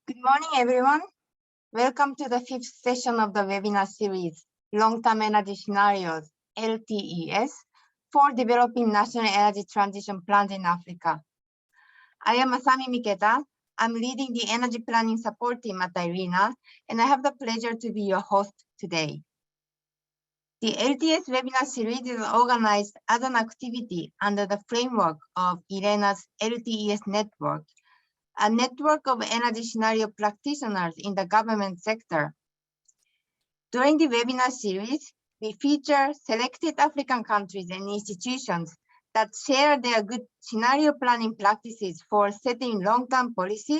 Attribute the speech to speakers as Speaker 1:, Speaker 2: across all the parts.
Speaker 1: Good morning, everyone. Welcome to the fifth session of the webinar series, Long-Term Energy Scenarios, LTES, for developing national energy transition plans in Africa. I am Masami Miketa. I'm leading the energy planning support team at IRENA, and I have the pleasure to be your host today. The LTS webinar series is organized as an activity under the framework of IRENA's LTES network, a network of energy scenario practitioners in the government sector. During the webinar series, we feature selected African countries and institutions that share their good scenario planning practices for setting long-term policy,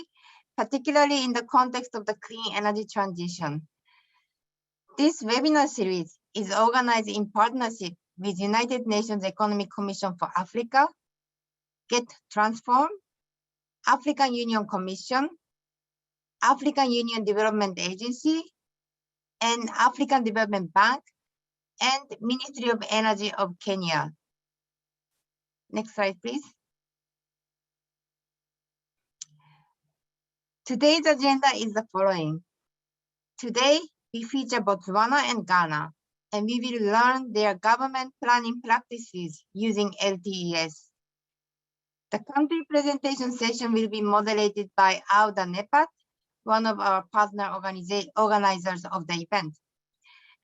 Speaker 1: particularly in the context of the clean energy transition. This webinar series is organized in partnership with United Nations Economic Commission for Africa, Get Transform, African Union Commission, African Union Development Agency, and African Development Bank, and Ministry of Energy of Kenya. Next slide, please. Today's agenda is the following. Today, we feature Botswana and Ghana, and we will learn their government planning practices using LTES. The country presentation session will be moderated by Auda Nepat, one of our partner organizers of the event.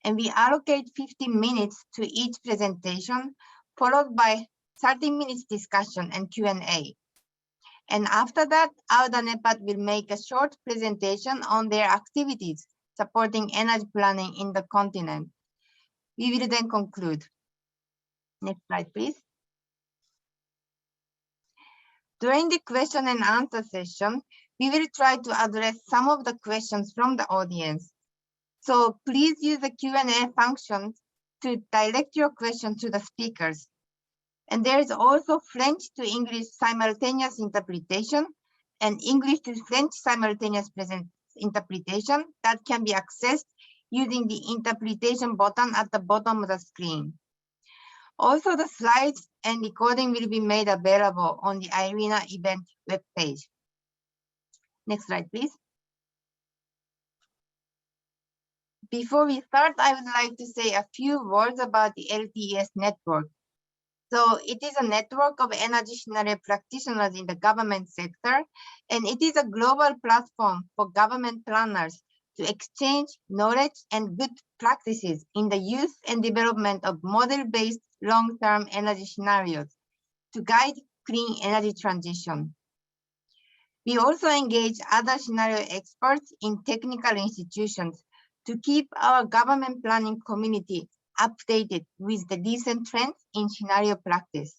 Speaker 1: And we allocate 15 minutes to each presentation, followed by 30 minutes discussion and Q&A. And after that, Auda Nepat will make a short presentation on their activities supporting energy planning in the continent. We will then conclude. Next slide, please. During the question and answer session, we will try to address some of the questions from the audience. So please use the Q&A function to direct your question to the speakers. And there is also French to English simultaneous interpretation and English to French simultaneous interpretation that can be accessed using the interpretation button at the bottom of the screen. Also, the slides and recording will be made available on the IRENA event webpage. Next slide, please. Before we start, I would like to say a few words about the LTES network. So it is a network of energy scenario practitioners in the government sector, and it is a global platform for government planners to exchange knowledge and good practices in the use and development of model-based long-term energy scenarios to guide clean energy transition. We also engage other scenario experts in technical institutions to keep our government planning community updated with the recent trends in scenario practice.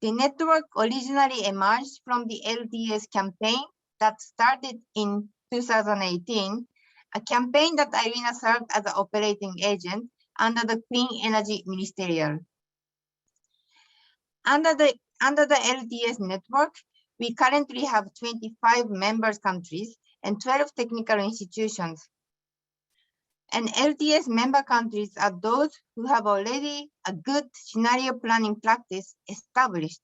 Speaker 1: The network originally emerged from the LTES campaign that started in 2018, a campaign that IRENA served as an operating agent under the Clean Energy Ministerial. Under the LTES network, we currently have 25 member countries and 12 technical institutions. And LTES member countries are those who have already a good scenario planning practice established,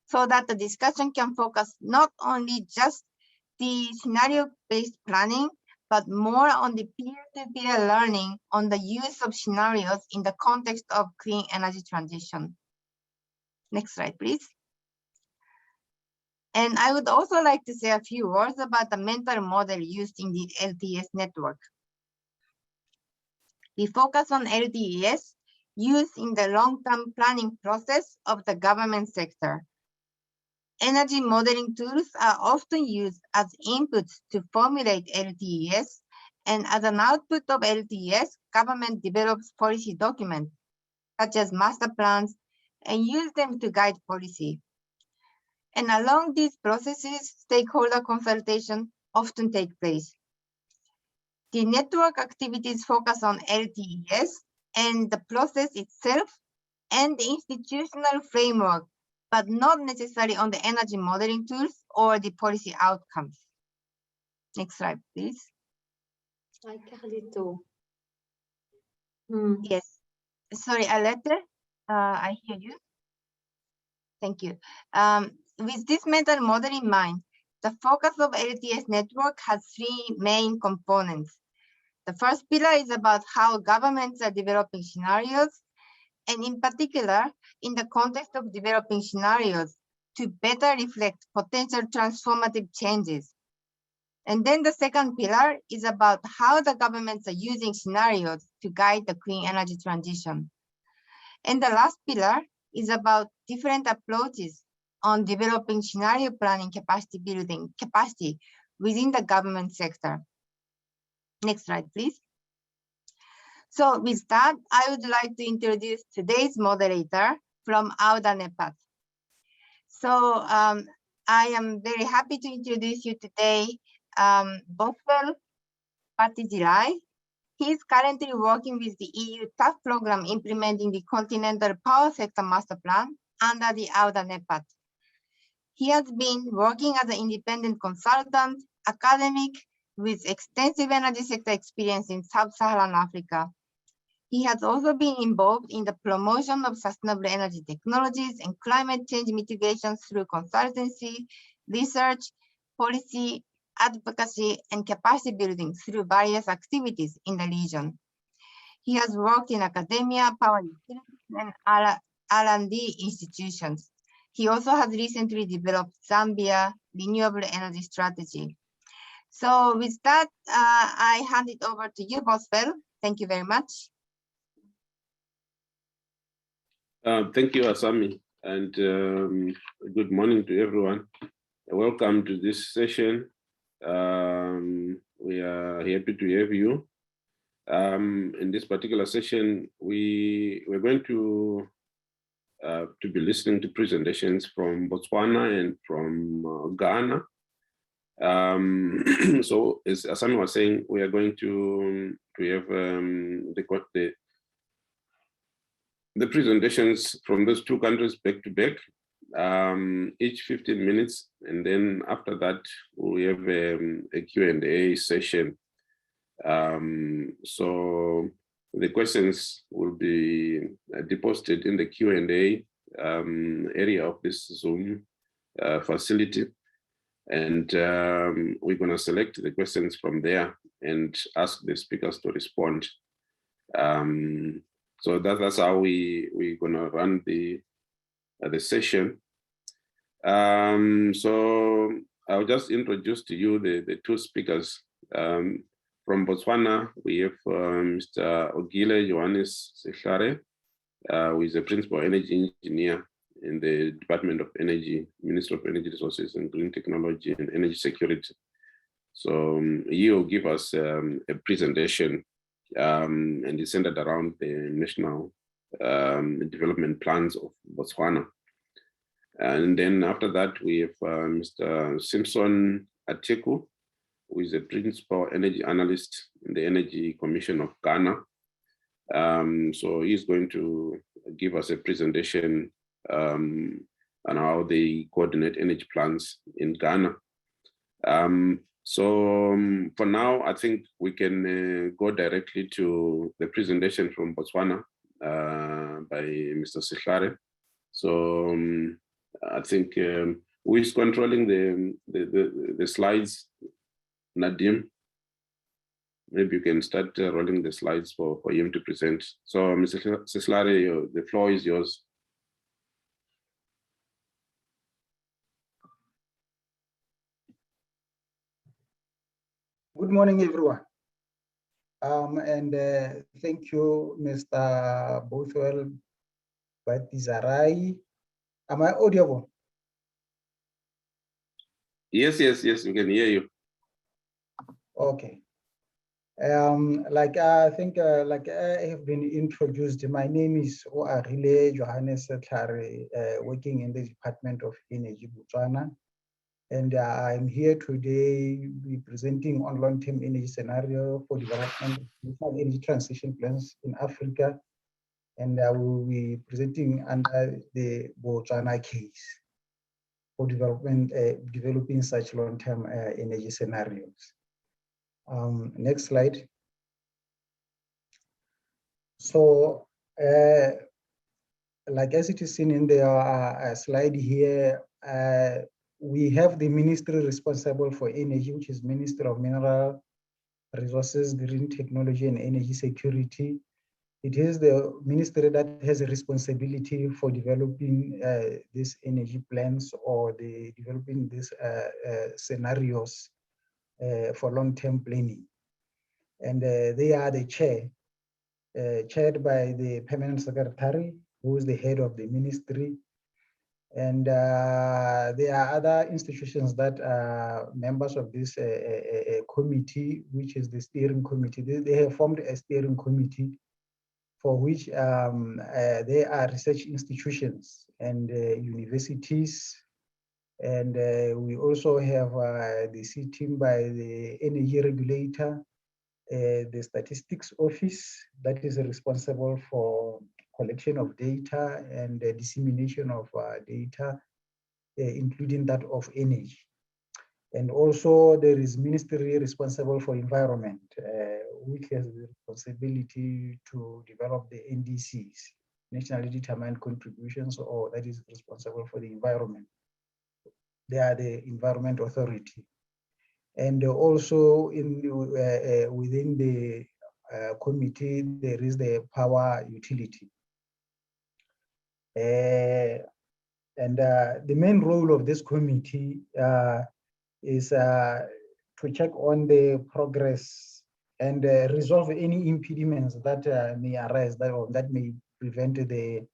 Speaker 1: so that the discussion can focus not only just the scenario-based planning, but more on the peer-to-peer learning on the use of scenarios in the context of clean energy transition. Next slide, please. And I would also like to say a few words about the mental model used in the LTES network. We focus on LTES used in the long-term planning process of the government sector. Energy modeling tools are often used as inputs to formulate LTES, and as an output of LTES, government develops policy documents, such as master plans, and use them to guide policy. And along these processes, stakeholder consultation often take place. The network activities focus on LTES and the process itself and the institutional framework, but not necessarily on the energy modeling tools or the policy outcomes. Next slide, please.
Speaker 2: Hi, Carlito.
Speaker 1: Yes. Sorry, Alette, I hear you. Thank you. With this mental model in mind, The focus of LTS network has three main components. The first pillar is about how governments are developing scenarios, and in particular, in the context of developing scenarios, to better reflect potential transformative changes. And then the second pillar is about how the governments are using scenarios to guide the clean energy transition. And the last pillar is about different approaches on developing scenario planning capacity within the government sector. Next slide, please. So with that, I would like to introduce today's moderator from AUDA NEPAD. So I am very happy to introduce you today, Boswell Pptc. He is currently working with the EU TAF program implementing the Continental Power Sector Master Plan under the AUDA NEPAD. He has been working as an independent consultant, academic, with extensive energy sector experience in sub-Saharan Africa. He has also been involved in the promotion of sustainable energy technologies and climate change mitigation through consultancy, research, policy, advocacy, and capacity building through various activities in the region. He has worked in academia, power utilities, and R&D institutions. He also has recently developed Zambia renewable energy strategy. So with that, I hand it over to you, Boswell. Thank you very much.
Speaker 3: Thank you, Asami, and good morning to everyone. Welcome to this session. We are happy to have you. In this particular session, we're going to be listening to presentations from Botswana and from Ghana. So as Asami was saying, we are going to have the presentations from those two countries back to back, each 15 minutes. And then after that, we have a Q&A session. So the questions will be deposited in the Q&A area of this Zoom facility. And we're going to select the questions from there and ask the speakers to respond. So that's how we're going to run the session. So I'll just introduce to you the two speakers. From Botswana, we have Mr. Ogile Johannes Sehlare, who is a principal energy engineer in the Department of Energy, Ministry of Energy Resources and Green Technology and Energy Security. So he will give us a presentation and it's centered around the national development plans of Botswana. And then after that, we have Mr. Simpson Ateku, who is a principal energy analyst in the Energy Commission of Ghana. So he's going to give us a presentation on how they coordinate energy plans in Ghana. So for now, I think we can go directly to the presentation from Botswana by Mr. Sehlare. So I think who is controlling the slides? Nadim, maybe you can start rolling the slides for him to present. So Mr. Sehlare, the floor is yours.
Speaker 4: Good morning, everyone. And thank you, Mr. Bothwell Pptc. Am I audible?
Speaker 3: Yes, we can hear you.
Speaker 4: Okay. Like I think, like I have been introduced, my name is Ogile Johannes Sehlare, working in the Department of Energy, Botswana. And I'm here today presenting on long-term energy scenario for development of energy transition plans in Africa. And I will be presenting under the Botswana case for developing such long-term energy scenarios. Next slide. So, like as it is seen in the slide here, we have the ministry responsible for energy, which is Ministry of Mineral Resources, Green Technology and Energy Security. It is the ministry that has a responsibility for developing these energy plans or developing these scenarios for long-term planning. And they are the chair, chaired by the permanent secretary, who is the head of the ministry. And there are other institutions that are members of this committee, which is the steering committee. They have formed a steering committee for which they are research institutions and universities. And we also have the C team by the energy regulator, the statistics office that is responsible for collection of data and the dissemination of data, including that of energy. And also there is ministry responsible for environment, which has the responsibility to develop the NDCs, nationally determined contributions, or that is responsible for the environment. They are the Environment Authority. And also within the committee, there is the power utility. And the main role of this committee is to check on the progress and resolve any impediments that may arise that may prevent the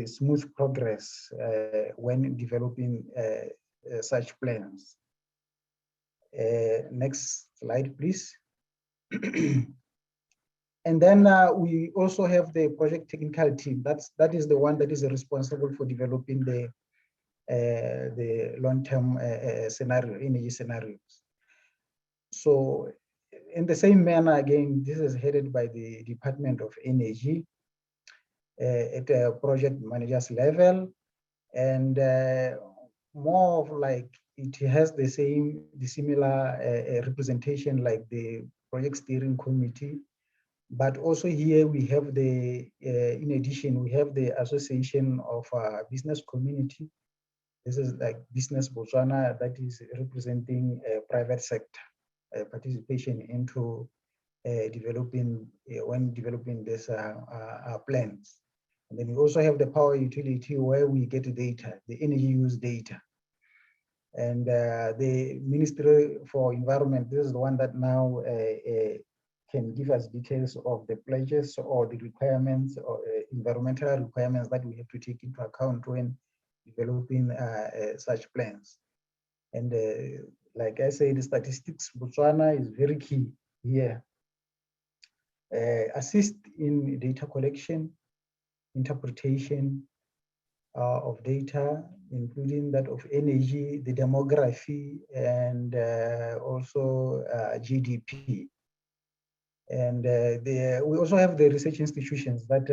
Speaker 4: smooth progress when developing such plans. Next slide, please. And then we also have the project technical team. That is the one that is responsible for developing the long-term scenario, energy scenarios. So in the same manner, again, this is headed by the Department of Energy at a project manager's level, and more of like it has the similar representation like the project steering committee. But also here we have in addition, we have the Association of Business Community. This is like Business Botswana, that is representing private sector participation into developing these plans. And then we also have the power utility where we get data, the energy use data. And the Ministry for Environment, this is the one that now can give us details of the pledges or the requirements or environmental requirements that we have to take into account when developing such plans. And like I said, the statistics Botswana is very key here. Assist in data collection, interpretation of data, including that of energy, the demography, and also GDP. And we also have the research institutions that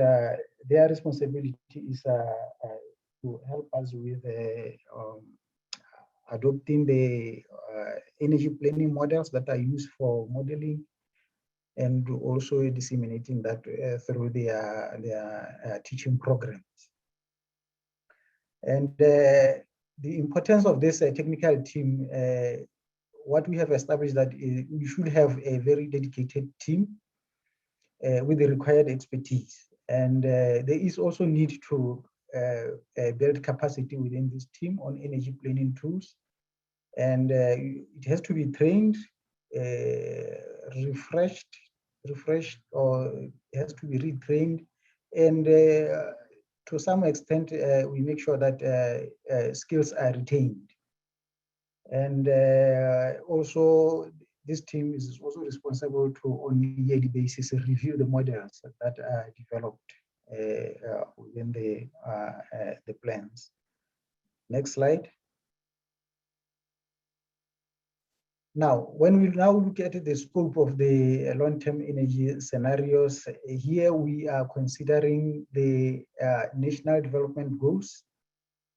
Speaker 4: their responsibility is to help us with adopting the energy planning models that are used for modeling, and also disseminating that through their teaching programs. And the importance of this technical team, what we have established that we should have a very dedicated team with the required expertise. And there is also need to build capacity within this team on energy planning tools. And it has to be trained, refreshed, or it has to be retrained. And to some extent, we make sure that skills are retained. And also, this team is also responsible to, on a yearly basis, review the models that are developed within the plans. Next slide. Now, when we now look at the scope of the long-term energy scenarios, here we are considering the national development goals.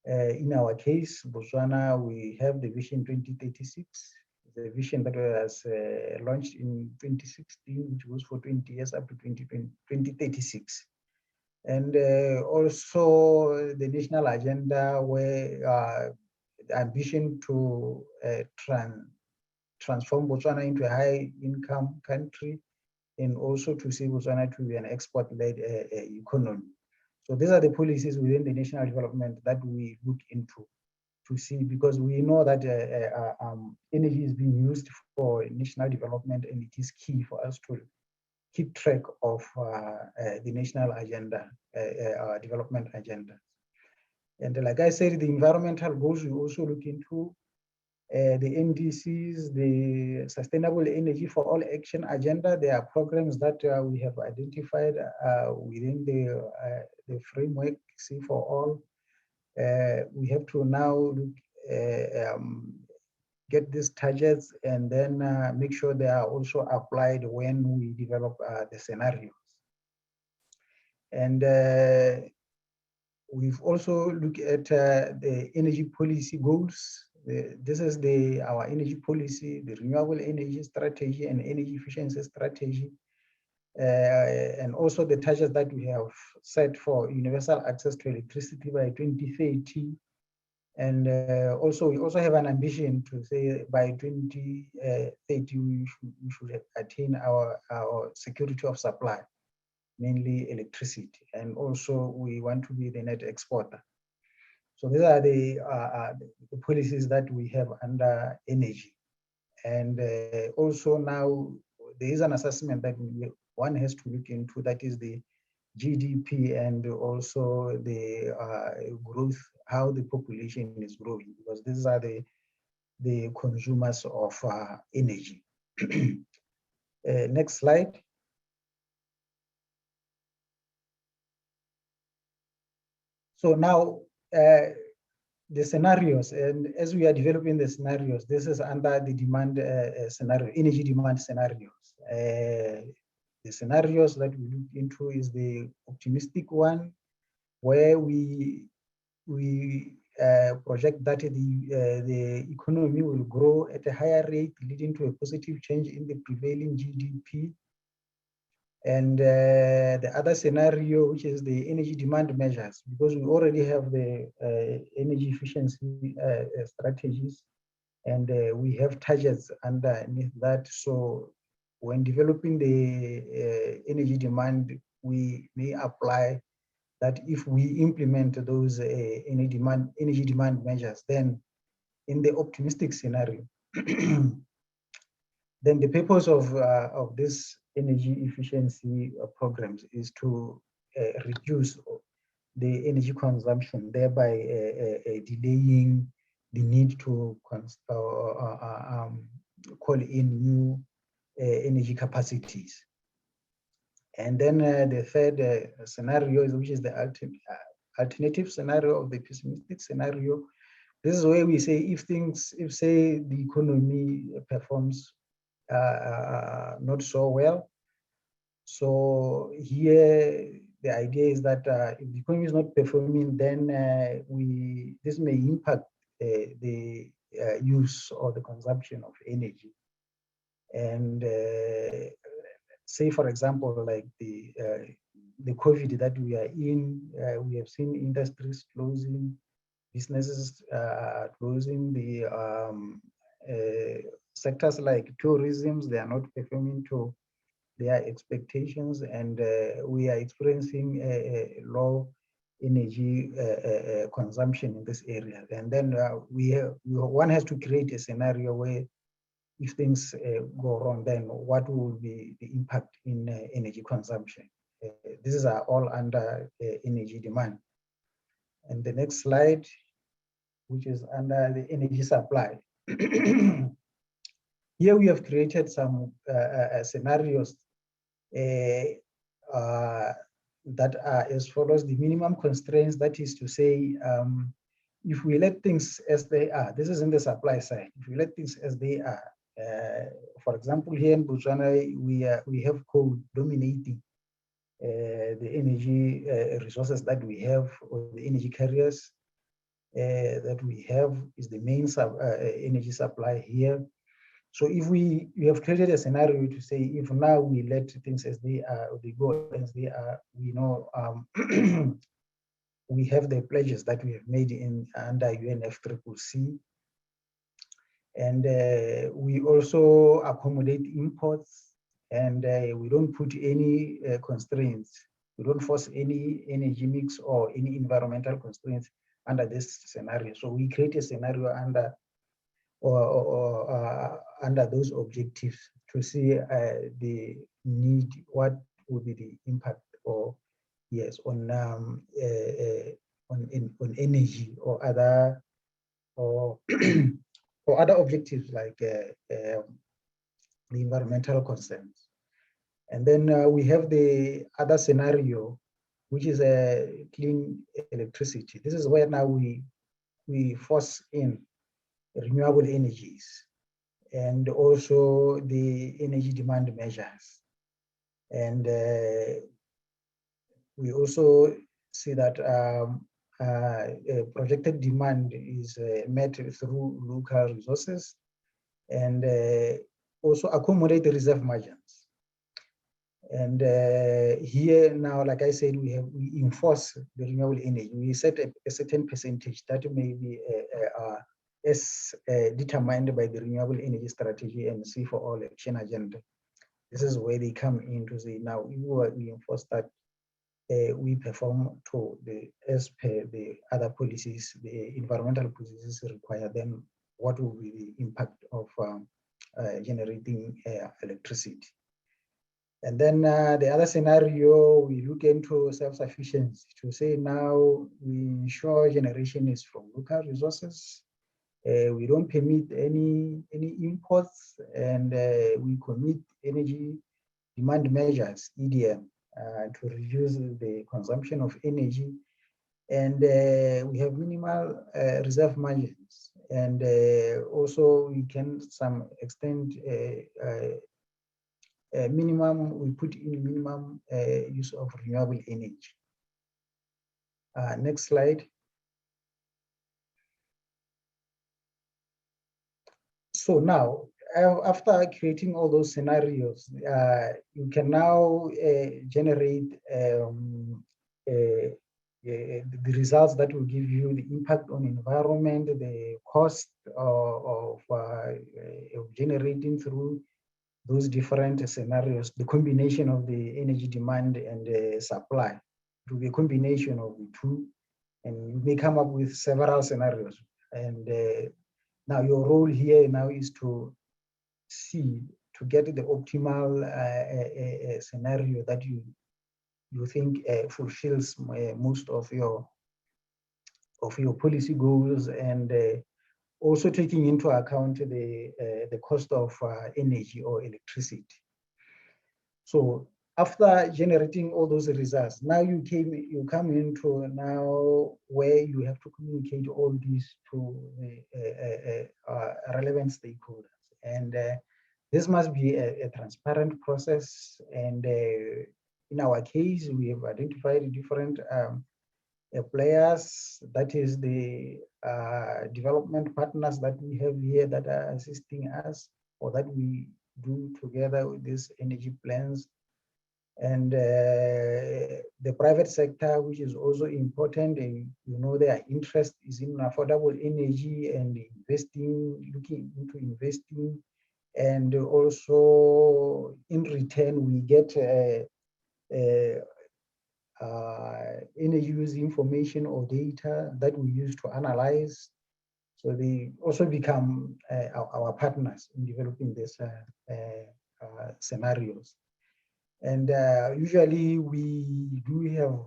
Speaker 4: In our case, Botswana, we have the Vision 2036, the vision that was launched in 2016, which was for 20 years up to 2036. And also the national agenda where ambition to transform Botswana into a high-income country, and also to see Botswana to be an export-led economy. So these are the policies within the national development that we look into to see, because we know that energy is being used for national development, and it is key for us to keep track of the national agenda, development agenda. And like I said, the environmental goals we also look into the NDCs, the Sustainable Energy for All Action Agenda. There are programs that we have identified within the framework C for All. We have to now look, get these targets and then make sure they are also applied when we develop the scenarios. And we've also looked at the energy policy goals. This is our energy policy, the renewable energy strategy and energy efficiency strategy, and also the targets that we have set for universal access to electricity by 2030. And also, we also have an ambition to say by 2030, we should attain our security of supply, mainly electricity. And also, we want to be the net exporter. So these are the policies that we have under energy. And also now, there is an assessment that one has to look into, that is the GDP and also the growth, how the population is growing, because these are the consumers of energy. Next slide. So now the scenarios, and as we are developing the scenarios, this is under the demand scenario, energy demand scenarios. The scenarios that we look into is the optimistic one, where we project that the economy will grow at a higher rate, leading to a positive change in the prevailing GDP. And the other scenario, which is the energy demand measures, because we already have the energy efficiency strategies, and we have targets underneath that. So when developing the energy demand, we may apply that if we implement those energy demand measures, then in the optimistic scenario, then the purpose of this energy efficiency programs is to reduce the energy consumption, thereby delaying the need to call in new energy capacities. And then the third scenario, which is the alternative scenario of the pessimistic scenario. This is where we say if say the economy performs not so well. So here the idea is that if the economy is not performing, then this may impact the use or the consumption of energy. And say, for example, like the COVID that we are in, we have seen industries closing, businesses closing, the sectors like tourism, they are not performing to their expectations, and we are experiencing a low energy consumption in this area. And then one has to create a scenario where if things go wrong, then what will be the impact in energy consumption? These are all under energy demand. And the next slide, which is under the energy supply. Here we have created some scenarios that are as follows. The minimum constraints, that is to say, if we let things as they are, this is in the supply side, if we let things as they are, for example, here in Botswana, we have coal dominating the energy resources that we have, or the energy carriers that we have is the main energy supply here. So if we have created a scenario to say, if now we let things as they are, or they go as they are, we know we have the pledges that we have made under UNFCCC. And we also accommodate imports, and we don't put any constraints. We don't force any energy mix or any environmental constraints under this scenario. So we create a scenario under under those objectives to see the need, what would be the impact, or yes, on energy or other or or other objectives like the environmental concerns. And then we have the other scenario, which is a clean electricity. This is where now we force in renewable energies and also the energy demand measures. And we also see that projected demand is met through local resources, and also accommodate the reserve margins. And here now, like I said, we enforce the renewable energy. We set a certain percentage that may be as determined by the renewable energy strategy and C for All action agenda. This is where they come into the now we enforce that we perform to the as per the other policies, the environmental policies require. Then what will be the impact of generating electricity? And then the other scenario, we look into self-sufficiency to say now we ensure generation is from local resources. We don't permit any imports, and we commit energy demand measures, EDM, to reduce the consumption of energy. And we have minimal reserve margins. And also we can, to some extent, minimum, we put in minimum use of renewable energy. Next slide. So now, after creating all those scenarios, you can now generate the results that will give you the impact on environment, the cost of generating through those different scenarios, the combination of the energy demand and the supply. It will be a combination of the two, and you may come up with several scenarios. And now your role here now is to see, to get the optimal scenario that you think fulfills most of your policy goals, and also taking into account the cost of energy or electricity. So after generating all those results, now you come into now where you have to communicate all these to the relevant stakeholders. And this must be a transparent process. And in our case, we have identified different players, that is the development partners that we have here that are assisting us, or that we do together with these energy plans. And the private sector, which is also important, and their interest is in affordable energy and investing, looking into investing. And also in return, we get energy use information or data that we use to analyze. So they also become our partners in developing these scenarios. And usually we do have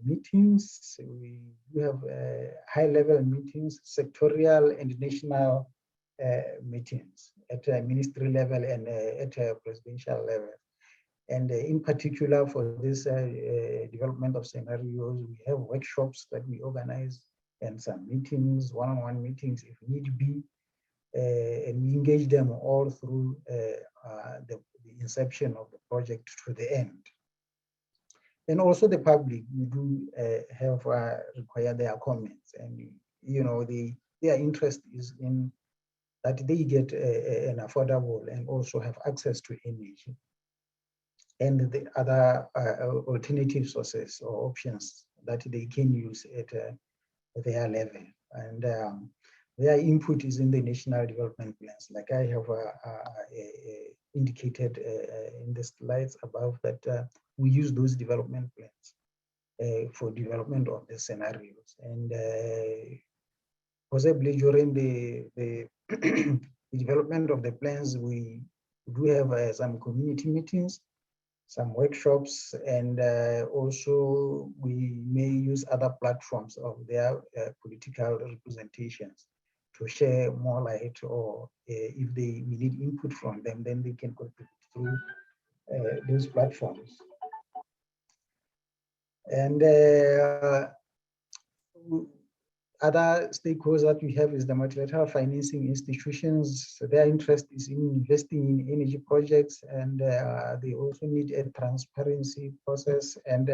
Speaker 4: meetings. We do have high-level meetings, sectorial and national meetings at a ministry level and at a presidential level. And in particular for this development of scenarios, we have workshops that we organize and some meetings, one-on-one meetings if need be, and we engage them all through the inception of the project to the end. And also the public, we do have require their comments, and their interest is in that they get an affordable and also have access to energy and the other alternative sources or options that they can use at their level. And their input is in the national development plans. Like I have indicated in the slides above, that we use those development plans for development of the scenarios. And possibly during the the development of the plans, we do have some community meetings, some workshops, and also we may use other platforms of their political representations to share more light, or if we need input from them, then they can contribute through those platforms. And other stakeholders that we have is the multilateral financing institutions. Their interest is in investing in energy projects, and they also need a transparency process. And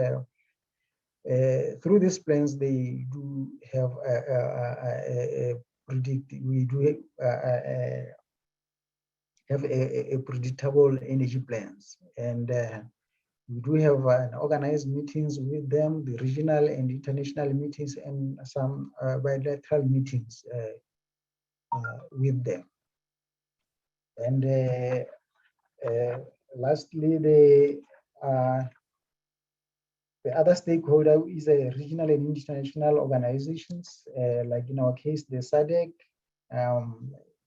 Speaker 4: through these plans, they do have have a predictable energy plans. And we do have organized meetings with them, the regional and international meetings, and some bilateral meetings with them. And lastly, the other stakeholder is a regional and international organizations, like in our case, the SADC,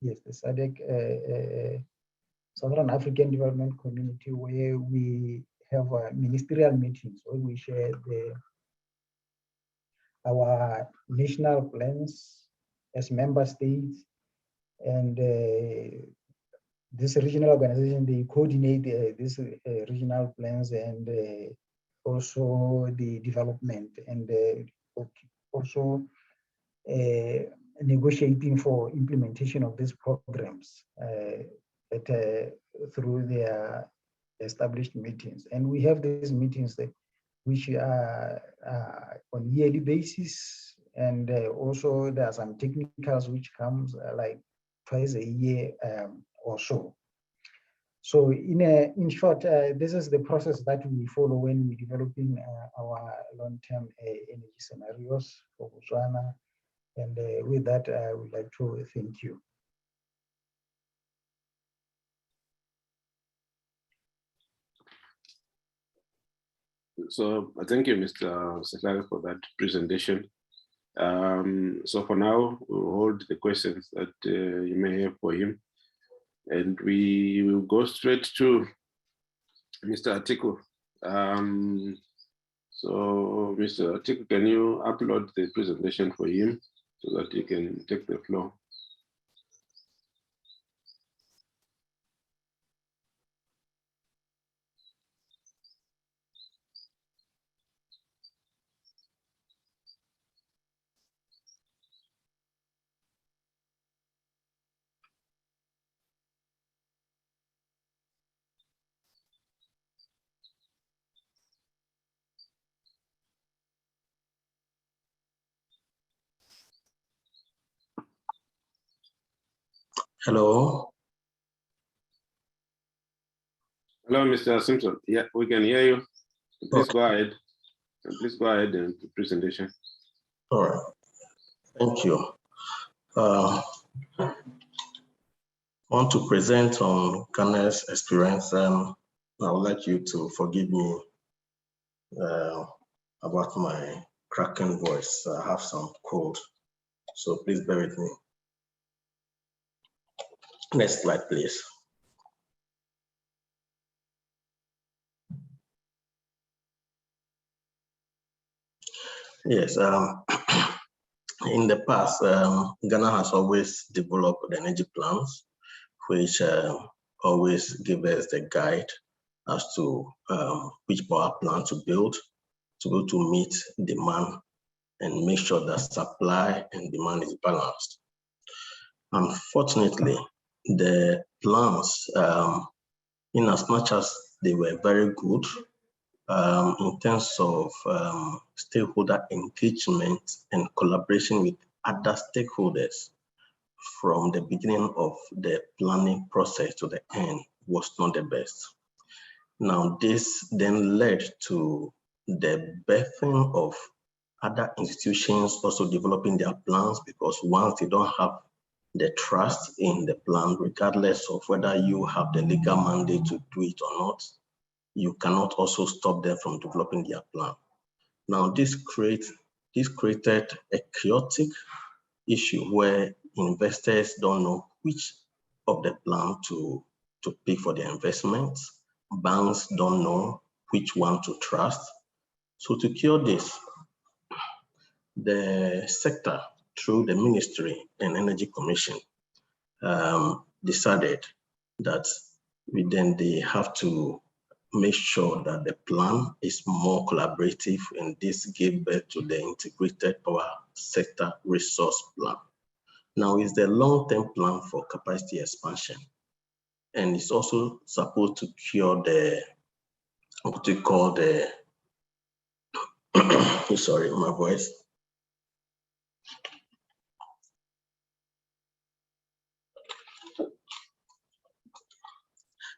Speaker 4: yes, the SADC, Southern African Development Community, where we have ministerial meetings where we share our national plans as member states, and this regional organization, they coordinate these regional plans, and also the development, and also negotiating for implementation of these programs through their established meetings. And we have these meetings which are on yearly basis, and also there are some technicals which comes like twice a year or so. So in short, this is the process that we follow when we're developing our long-term energy scenarios for Botswana. And with that, I would like to thank you.
Speaker 3: So thank you, Mr. Sehlare, for that presentation. So for now, we'll hold the questions that you may have for him. And we will go straight to Mr. Atiku. So Mr. Atiku, can you upload the presentation for him so that he can take the floor?
Speaker 5: Hello.
Speaker 3: Hello, Mr. Simpson. Yeah, we can hear you. Please go ahead. Please go ahead and the presentation.
Speaker 5: All right. Thank you. I want to present on Ghana's experience, and I would like you to forgive me about my cracking voice. I have some cold, so please bear with me. Next slide, please. Yes, in the past, Ghana has always developed energy plans, which always give us the guide as to which power plant to build to go to meet demand and make sure that supply and demand is balanced. Unfortunately, the plans, in as much as they were very good, in terms of stakeholder engagement and collaboration with other stakeholders from the beginning of the planning process to the end was not the best. Now, this then led to the birthing of other institutions also developing their plans, because once they don't have the trust in the plan, regardless of whether you have the legal mandate to do it or not, you cannot also stop them from developing their plan. Now, this created a chaotic issue where investors don't know which of the plan to pick for their investments. Banks don't know which one to trust. So to cure this, the sector, through the Ministry and Energy Commission, decided that they have to make sure that the plan is more collaborative, and this gave birth to the Integrated Power Sector Resource Plan. Now, it's the long-term plan for capacity expansion, and it's also supposed to cure the, what we call the, sorry, my voice.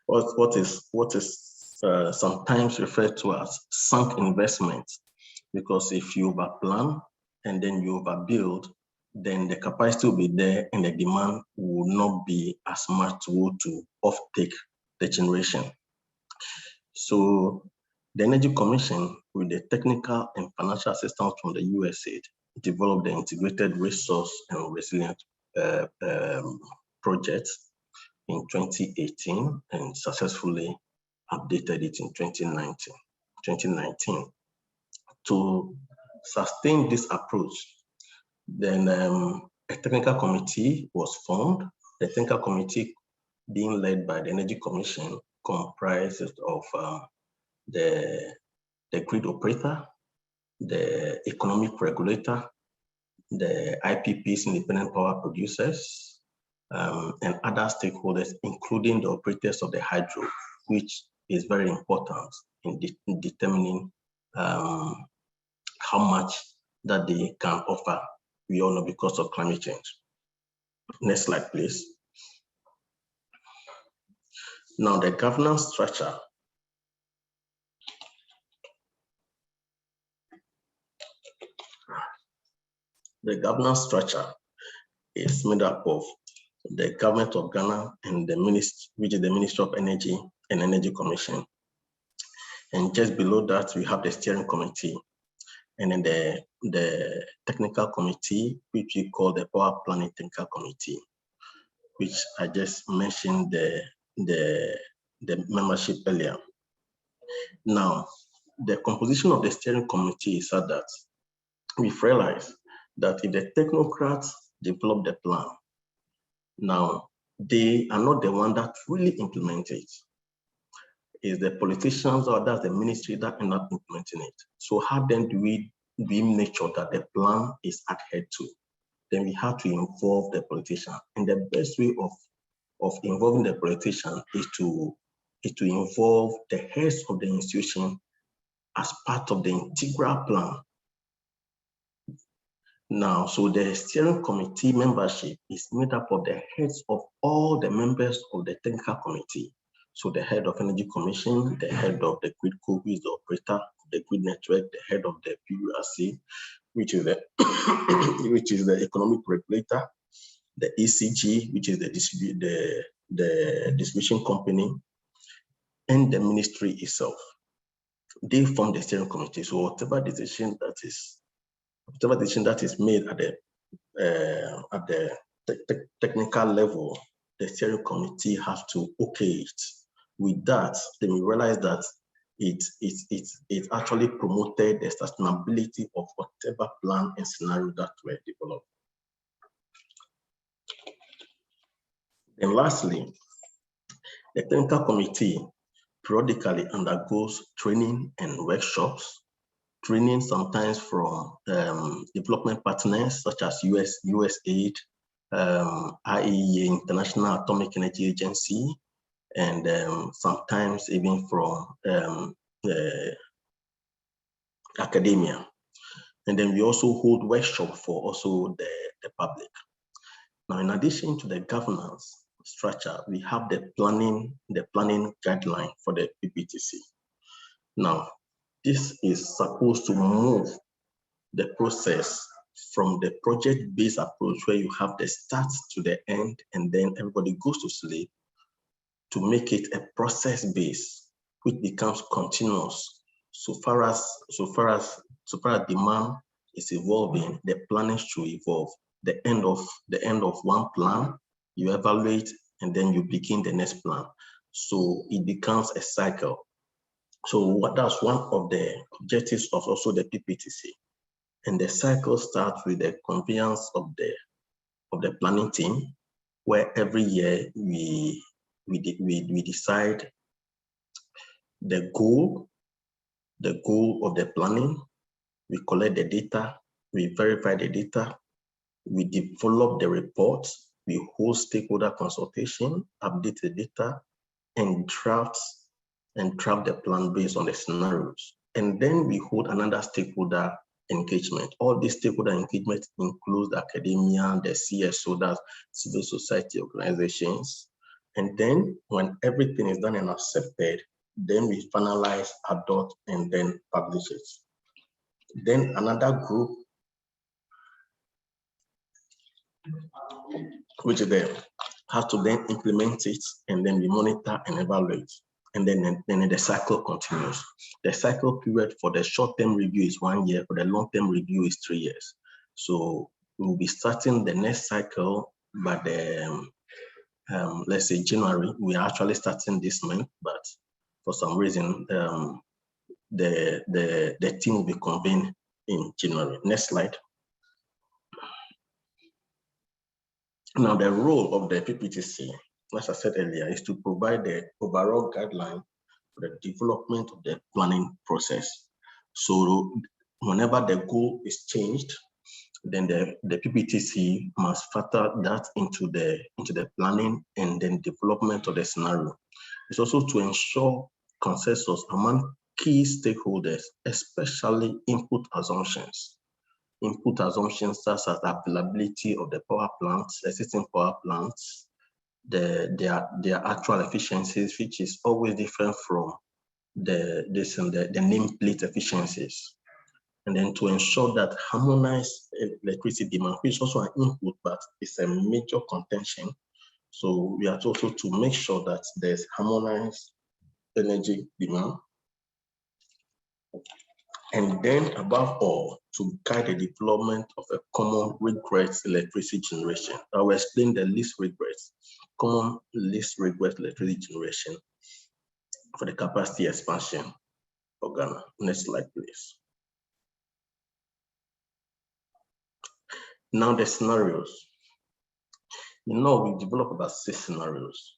Speaker 5: What is sometimes referred to as sunk investment, because if you overplan and then you overbuild, then the capacity will be there and the demand will not be as much to offtake the generation. So the Energy Commission, with the technical and financial assistance from the USA, developed the Integrated Resource and Resilient project in 2018 and successfully updated it in 2019. To sustain this approach, then a technical committee was formed. The technical committee, being led by the Energy Commission, comprises of the grid operator, the economic regulator, the IPPs, independent power producers, and other stakeholders, including the operators of the hydro, which is very important in determining how much that they can offer. We all know because of climate change. Next slide, please. Now, the governance structure. The governance structure is made up of the government of Ghana and the ministry, which is the Ministry of Energy and Energy Commission. And just below that, we have the steering committee, and then the technical committee, which we call the Power Planning Technical Committee, which I just mentioned the membership earlier. Now, the composition of the steering committee is such that we've realized that if the technocrats develop the plan, now they are not the one that really implement it. It's the politicians, or that's the ministry that end up implementing it. So how then do we make sure that the plan is adhered to? Then we have to involve the politician. And the best way of involving the politician is to involve the heads of the institution as part of the integral plan. Now, so the steering committee membership is made up of the heads of all the members of the technical committee. So the head of Energy Commission, the head of the grid co, who is the operator of the grid network, the head of the PURC, which is the economic regulator, the ECG, which is the distribution company, and the ministry itself. They form the steering committee. So whatever decision that is made at the technical level, the steering committee has to okay it. With that, then we realize that it actually promoted the sustainability of whatever plan and scenario that were developed. And lastly, the technical committee periodically undergoes training and workshops. Training sometimes from development partners such as USAID, IAEA, International Atomic Energy Agency, and sometimes even from academia. And then we also hold workshops for also the public. Now, in addition to the governance structure, we have the planning guideline for the Pptc. Now, this is supposed to move the process from the project-based approach where you have the start to the end and then everybody goes to sleep, to make it a process-based, which becomes continuous. So far as demand is evolving, the planning should evolve. The end of one plan, you evaluate and then you begin the next plan. So it becomes a cycle. So that's one of the objectives of also the Pptc. And the cycle starts with the convenience of the planning team, where every year we decide the goal of the planning, we collect the data, we verify the data, we develop the reports, we hold stakeholder consultation, update the data, and draft the plan based on the scenarios. And then we hold another stakeholder engagement. All these stakeholder engagement includes the academia, the CSO, that's civil society organizations. And then when everything is done and accepted, then we finalize, adopt, and then publish it. Then another group, which then has to then implement it, and then we monitor and evaluate. And then the cycle continues. The cycle period for the short-term review is 1 year, for the long-term review is 3 years. So we'll be starting the next cycle by the, let's say January. We are actually starting this month, but for some reason, the team will be convened in January. Next slide. Now, the role of the Pptc, as I said earlier, is to provide the overall guideline for the development of the planning process. So whenever the goal is changed, then the Pptc must factor that into the planning and then development of the scenario. It's also to ensure consensus among key stakeholders, especially input assumptions. Input assumptions such as the availability of the power plants, existing power plants, their actual efficiencies, which is always different from the nameplate efficiencies. And then to ensure that harmonized electricity demand, which is also an input, but it's a major contention. So we have to also to make sure that there's harmonized energy demand. And then above all, to guide the development of a common regrets electricity generation. I will explain the least regrets, common least regrets electricity generation for the capacity expansion for Ghana. Next slide, please. Now the scenarios. You know, we developed about 6 scenarios,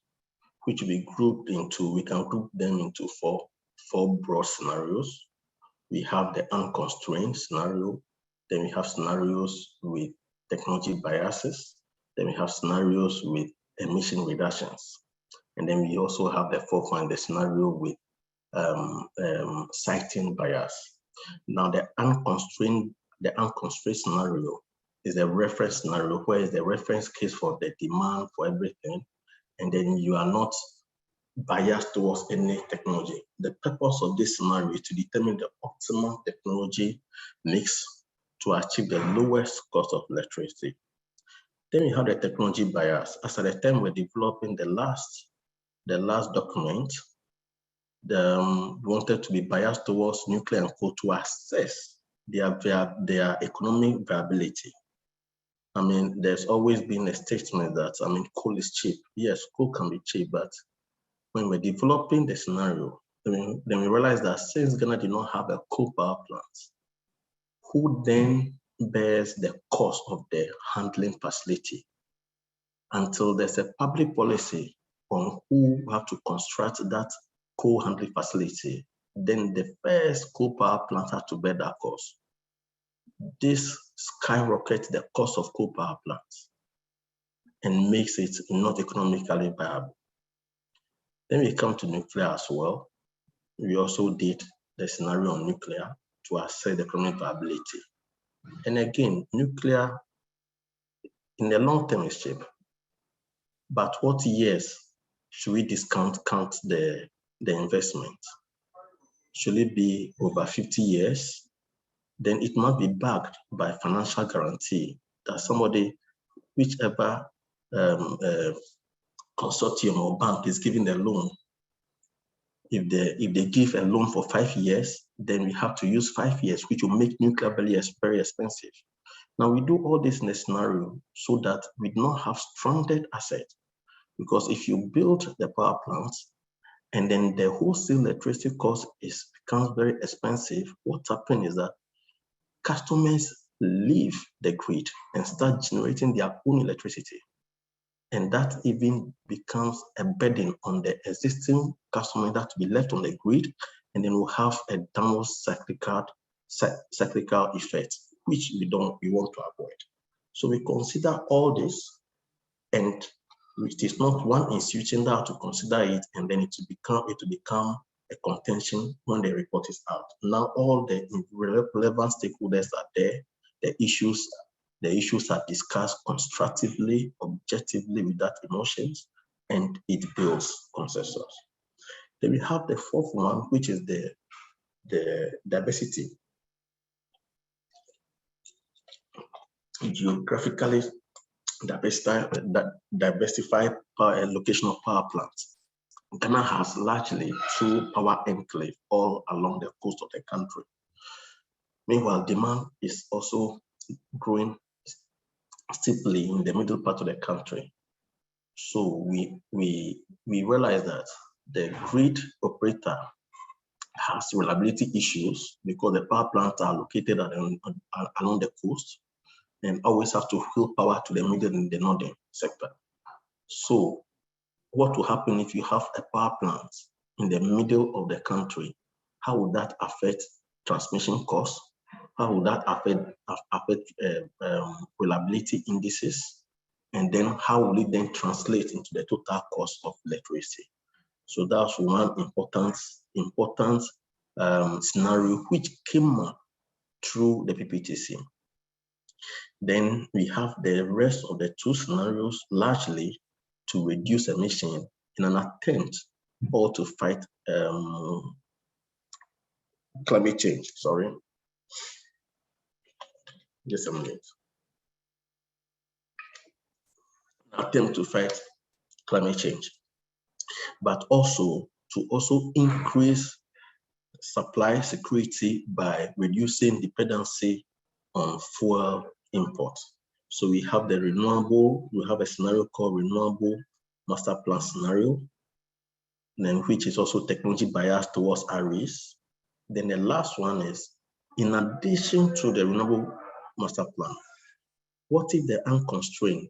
Speaker 5: which we grouped into, we can group them into four broad scenarios. We have the unconstrained scenario, then we have scenarios with technology biases, then we have scenarios with emission reductions, and then we also have the fourth one, the scenario with siting bias. Now the unconstrained scenario is a reference scenario where is the reference case for the demand for everything, and then you are not biased towards any technology. The purpose of this scenario is to determine the optimal technology mix to achieve the lowest cost of electricity. Then we have the technology bias. As at the time we're developing the last document, we wanted to be biased towards nuclear and coal to assess their economic viability. I mean, there's always been a statement that, I mean, coal is cheap. Yes, coal can be cheap, but when we're developing the scenario, then we realized that since Ghana did not have a coal power plant, who then bears the cost of the handling facility? Until there's a public policy on who have to construct that coal handling facility, then the first coal power plant has to bear that cost. This skyrockets the cost of coal power plants and makes it not economically viable. Then we come to nuclear as well. We also did the scenario on nuclear to assess the economic viability. And again, nuclear in the long term is cheap. But what years should we count the investment? Should it be over 50 years? then it must be backed by financial guarantee that somebody, whichever consortium or bank is giving the loan, if they give a loan for 5 years, then we have to use 5 years, which will make nuclear very expensive. Now we do all this in a scenario so that we do not have stranded assets, because if you build the power plants and then the wholesale electricity cost becomes very expensive, what's happening is that customers leave the grid and start generating their own electricity. And that even becomes a burden on the existing customer that will be left on the grid, and then we'll have a downward cyclical effect, which we want to avoid. So we consider all this, and it is not one institution that to consider it, and then it will become a contention when the report is out. Now all the relevant stakeholders are there. The issues are discussed constructively, objectively, without emotions, and it builds consensus. Then we have the fourth one, which is the diversity. Geographically diversified location of power plants. Ghana has largely 2 power enclaves all along the coast of the country. Meanwhile, demand is also growing steeply in the middle part of the country. So we realize that the grid operator has reliability issues because the power plants are located along the coast and always have to wheel power to the middle and the northern sector. So what will happen if you have a power plant in the middle of the country? How would that affect transmission costs? How would that affect reliability indices? And then how will it then translate into the total cost of electricity? So that's one important scenario which came up through the Pptc. Then we have the rest of the 2 scenarios largely to reduce emission in an attempt or to fight climate change. Sorry. Just a minute. Attempt to fight climate change, but also to increase supply security by reducing dependency on fuel imports. So we have the renewable, we have a scenario called renewable master plan scenario, then which is also technology biased towards REs. Then the last one is, in addition to the renewable master plan, what if the unconstrained?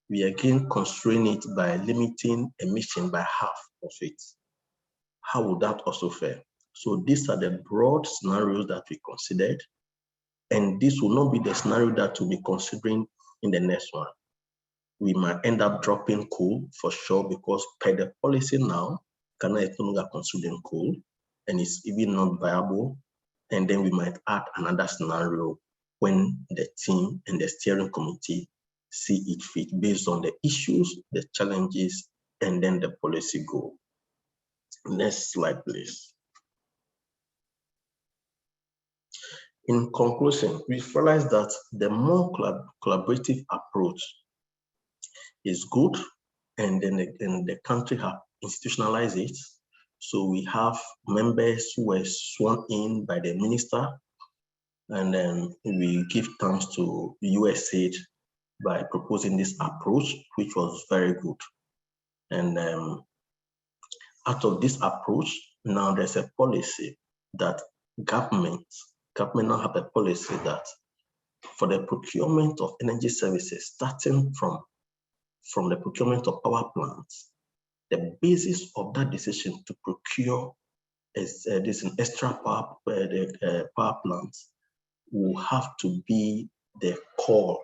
Speaker 5: We again constrain it by limiting emission by half of it. How would that also fare? So these are the broad scenarios that we considered, and this will not be the scenario that we'll be considering in the next one. We might end up dropping coal for sure, because per the policy now, Ghana is no longer considering coal, and it's even not viable. And then we might add another scenario when the team and the steering committee see it fit based on the issues, the challenges, and then the policy goal. Next slide, please. In conclusion, we realize that the more collaborative approach is good, and then the country have institutionalized it. So we have members who were sworn in by the minister, and then we give thanks to USAID by proposing this approach, which was very good. And out of this approach, now there's a policy that government now have a policy that for the procurement of energy services, starting from the procurement of power plants, the basis of that decision to procure this extra power plants will have to be the call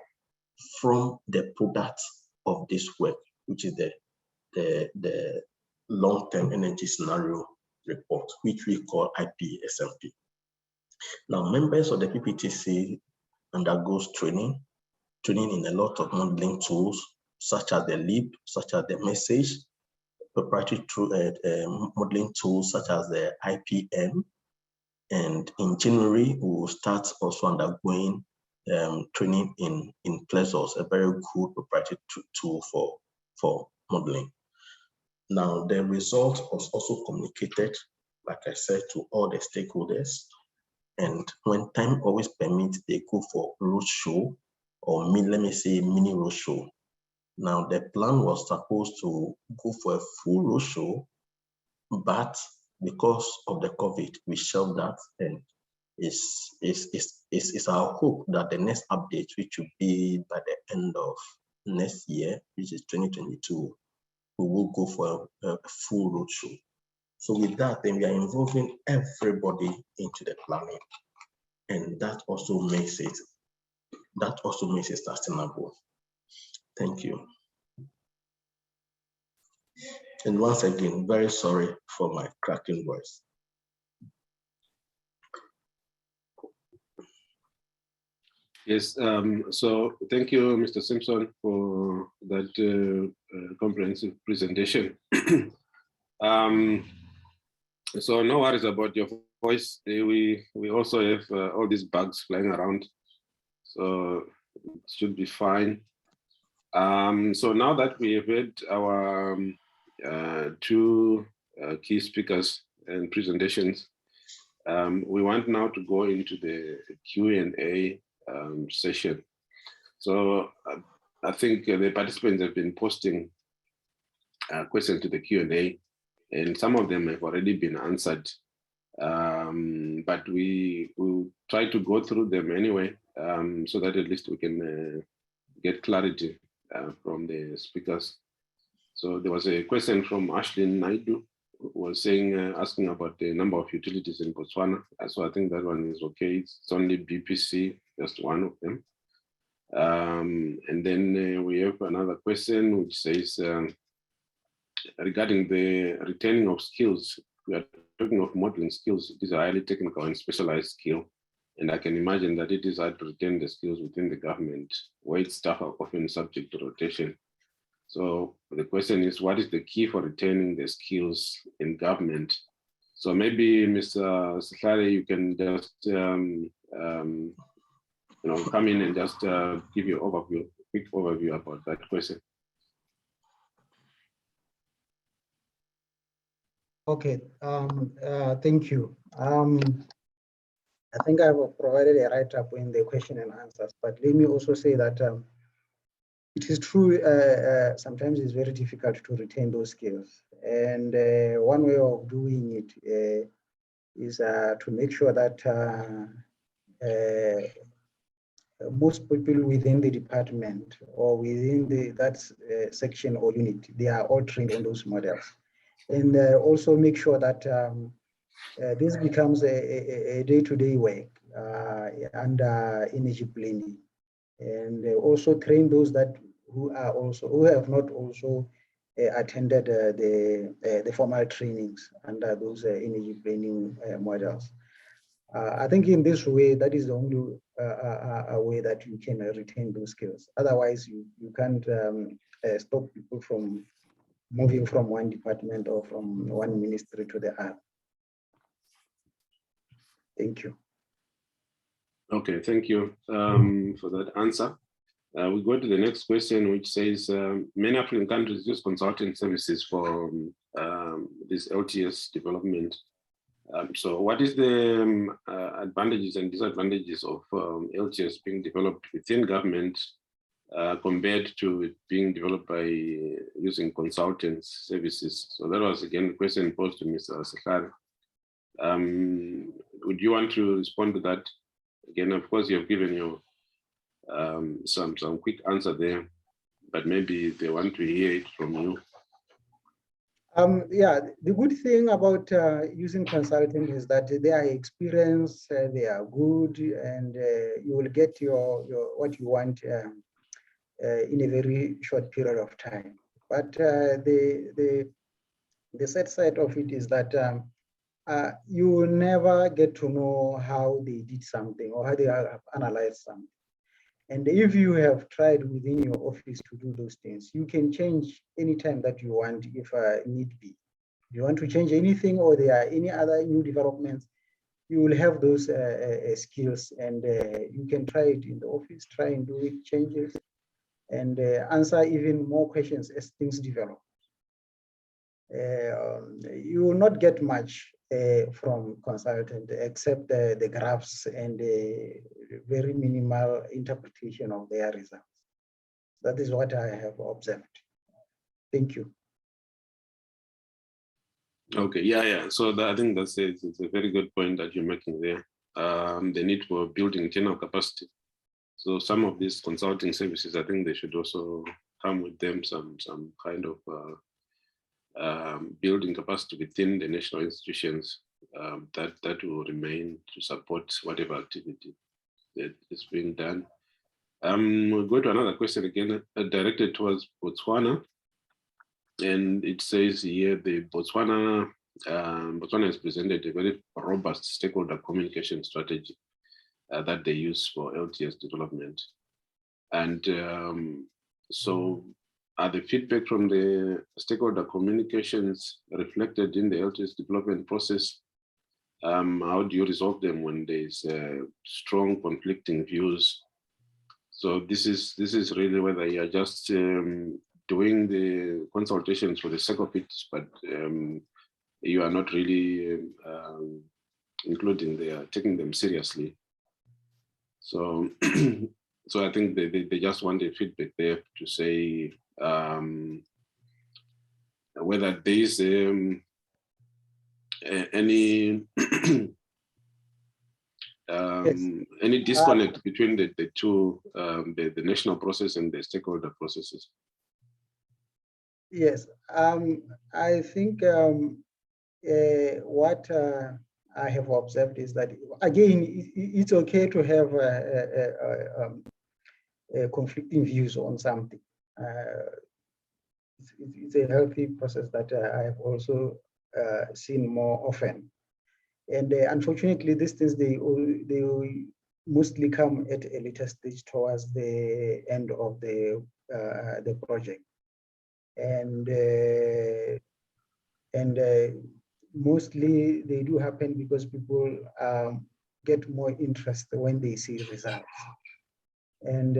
Speaker 5: from the product of this work, which is the long-term energy scenario report, which we call IPSMP. Now, members of the Pptc undergoes training in a lot of modeling tools, such as the LEAP, such as the message, proprietary modeling tools such as the IPM, And in January, we will start also undergoing training in Plexus, a very good proprietary tool for modeling. Now, the result was also communicated, like I said, to all the stakeholders. And when time always permits, they go for roadshow or let me say mini roadshow. Now, the plan was supposed to go for a full roadshow, but because of the COVID, we shelved that, and it's our hope that the next update, which will be by the end of next year, which is 2022, we will go for a full roadshow. So with that, then we are involving everybody into the planning, and that also makes it sustainable. Thank you. And once again, very sorry for my cracking voice.
Speaker 3: Yes, so thank you, Mr. Simpson, for that comprehensive presentation. So no worries about your voice. We also have all these bugs flying around, so it should be fine. So now that we have had our two key speakers and presentations, we want now to go into the Q&A session. So I think the participants have been posting questions to the Q&A, and some of them have already been answered. But we will try to go through them anyway, so that at least we can get clarity from the speakers. So there was a question from Ashlyn Naidu, who was saying, asking about the number of utilities in Botswana. So I think that one is okay. It's only BPC, just one of them. And then we have another question which says, regarding the retaining of skills, we are talking of modeling skills. It is a highly technical and specialized skill. And I can imagine that it is hard to retain the skills within the government, where its staff are often subject to rotation. So the question is, what is the key for retaining the skills in government? So maybe Mr. Sehlare, you can just come in and just give you a quick overview about that question.
Speaker 4: Okay, thank you. I think I've provided a write-up in the question and answers, but let me also say that it is true, sometimes it's very difficult to retain those skills. And one way of doing it is to make sure that most people within the department or within that section or unit, they are all trained on those models. And also make sure that this becomes a day-to-day work under energy planning, and also train those who have not also attended the formal trainings under those energy planning models. I think in this way, that is the only way that you can retain those skills. Otherwise, you can't stop people from moving from one department or from one ministry to the other. Thank you.
Speaker 3: Okay, thank you for that answer. We go to the next question, which says, many African countries use consulting services for this LTS development. So what is the advantages and disadvantages of LTS being developed within government compared to it being developed by using consultants services? So that was again a question posed to Mr. Sehlare. Would you want to respond to that? Again, of course, you have given your some quick answer there, but maybe they want to hear it from you.
Speaker 4: Yeah, the good thing about using consulting is that they are experienced, they are good, and you will get your what you want in a very short period of time. But the sad side of it is that you will never get to know how they did something or how they have analyzed something. And if you have tried within your office to do those things, you can change anytime that you want if need be. If you want to change anything or there are any other new developments, you will have those skills, and you can try it in the office, try and do it, changes, and answer even more questions as things develop. You will not get much from consultant except the graphs and the very minimal interpretation of their results. That is what I have observed. Thank you.
Speaker 3: Okay, yeah. So I think it's a very good point that you're making there. The need for building internal capacity. So some of these consulting services, I think they should also come with them some kind of building capacity within the national institutions that will remain to support whatever activity that is being done. We'll go to another question again, directed towards Botswana. And it says here, the Botswana has presented a very robust stakeholder communication strategy that they use for LTS development. And so are the feedback from the stakeholder communications reflected in the LTS development process? How do you resolve them when there's strong conflicting views? So this is really whether you're just doing the consultations for the sake of it, but you are not really taking them seriously. So, so I think they just want the feedback there to say whether there is any any disconnect between the two, the national process and the stakeholder processes.
Speaker 4: Yes, I think what I have observed is that, again, it's okay to have conflicting views on something. It's a healthy process that I have also seen more often. And unfortunately, these things, they mostly come at a later stage towards the end of the project. And mostly they do happen because people get more interest when they see results. And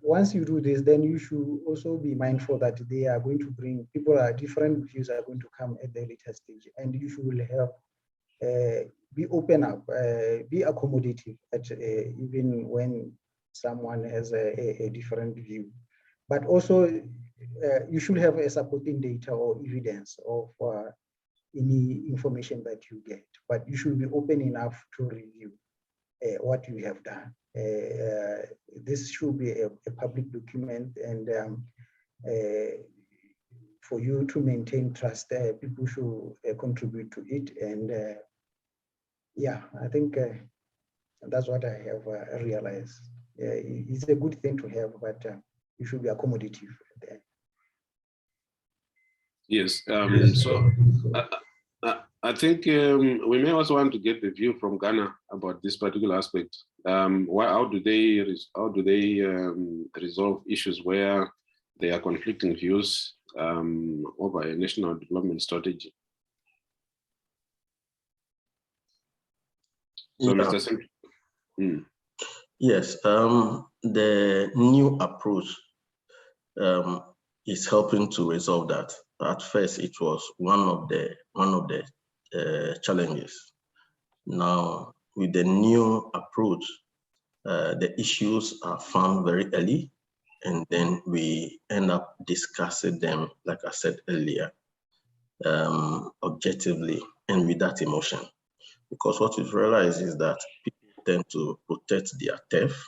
Speaker 4: once you do this, then you should also be mindful that they are going to bring, different views are going to come at the later stage, and you should have be open up, be accommodative at even when someone has a different view. But also, you should have a supporting data or evidence of any information that you get. But you should be open enough to review what you have done. This should be a public document, and for you to maintain trust, people should contribute to it. And yeah, I think that's what I have realized. It's a good thing to have, but you should be accommodative.
Speaker 3: Yes, so I think we may also want to get the view from Ghana about this particular aspect. How do they resolve issues where there are conflicting views over a national development strategy? So,
Speaker 5: yeah.
Speaker 3: Mr. Sim.
Speaker 5: Yes, the new approach is helping to resolve that. At first, it was one of the challenges. Now, with the new approach, the issues are found very early, and then we end up discussing them, like I said earlier, objectively and without emotion. Because what we've realized is that people tend to protect their turf.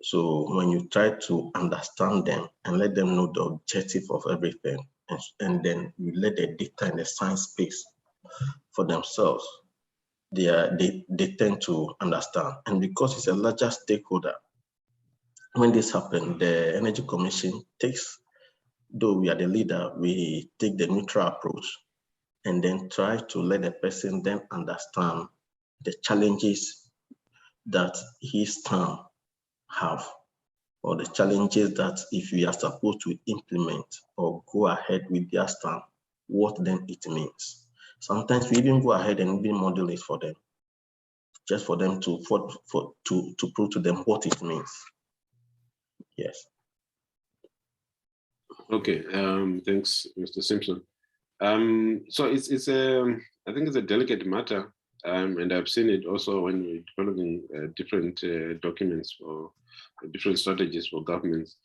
Speaker 5: So when you try to understand them and let them know the objective of everything, and then you let the data and the science space for themselves, they tend to understand. And because it's a larger stakeholder, when this happens, the Energy Commission takes, though we are the leader, we take the neutral approach and then try to let the person then understand the challenges that his term have, or the challenges that if we are supposed to implement or go ahead with their stand, what then it means. Sometimes we even go ahead and even model it for them, just for them to prove to them what it means. Yes.
Speaker 3: Okay. Thanks, Mr. Simpson. So it's I think it's a delicate matter, and I've seen it also when we're developing different documents or different strategies for governments,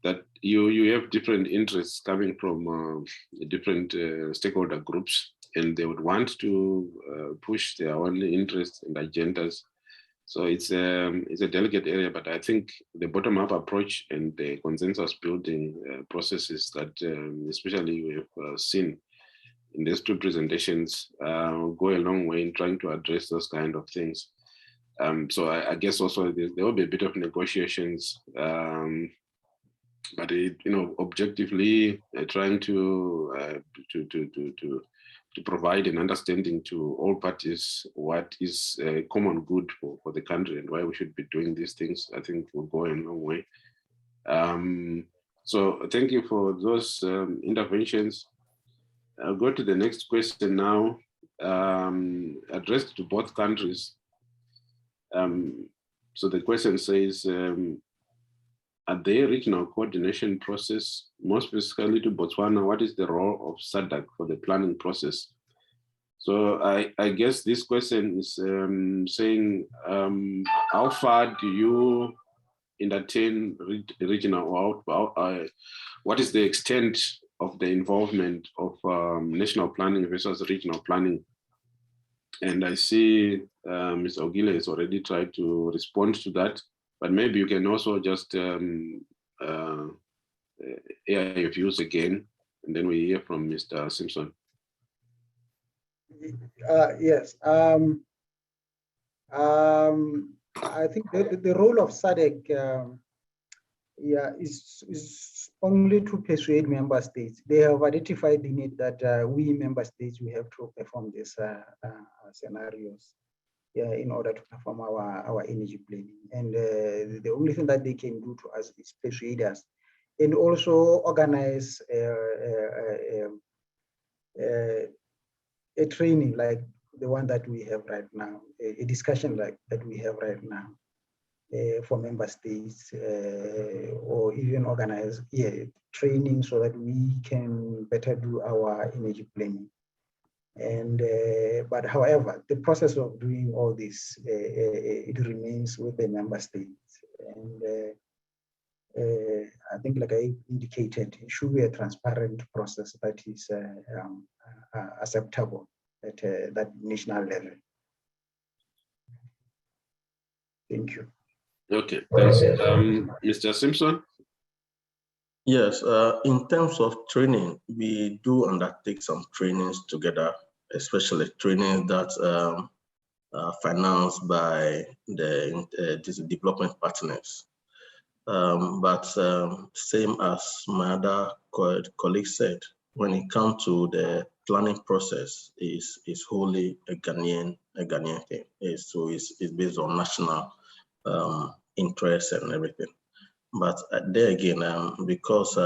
Speaker 3: that you have different interests coming from different stakeholder groups, and they would want to push their own interests and agendas. So it's a delicate area, but I think the bottom-up approach and the consensus building processes that especially we have seen in these two presentations go a long way in trying to address those kind of things. So I guess also there will be a bit of negotiations, but objectively trying to provide an understanding to all parties what is a common good for the country and why we should be doing these things, I think will go a long way. So thank you for those interventions. I'll go to the next question now, addressed to both countries. So the question says, are there regional coordination process, more specifically to Botswana, what is the role of SADC for the planning process? So I guess this question is saying, how far do you entertain regional, what is the extent of the involvement of national planning versus regional planning? And I see Ms. Ogile has already tried to respond to that, but maybe you can also just air your views again, and then we hear from Mr. Simpson.
Speaker 4: Yes. I think the role of SADC is only to persuade member states. They have identified the need that we member states, we have to perform these scenarios in order to perform our energy planning. And the only thing that they can do to us is persuade us and also organize a training like the one that we have right now, a discussion like that we have right now. For member states, or even organize training so that we can better do our energy planning. And but however, the process of doing all this, it remains with the member states. And I think, like I indicated, it should be a transparent process that is acceptable at that national level. Thank you.
Speaker 3: Okay, thanks. Mr. Simpson?
Speaker 5: Yes, in terms of training, we do undertake some trainings together, especially trainings that are financed by the development partners. But same as my other colleague said, when it comes to the planning process, is wholly a Ghanaian thing. So it's based on national interests and everything. But there again, because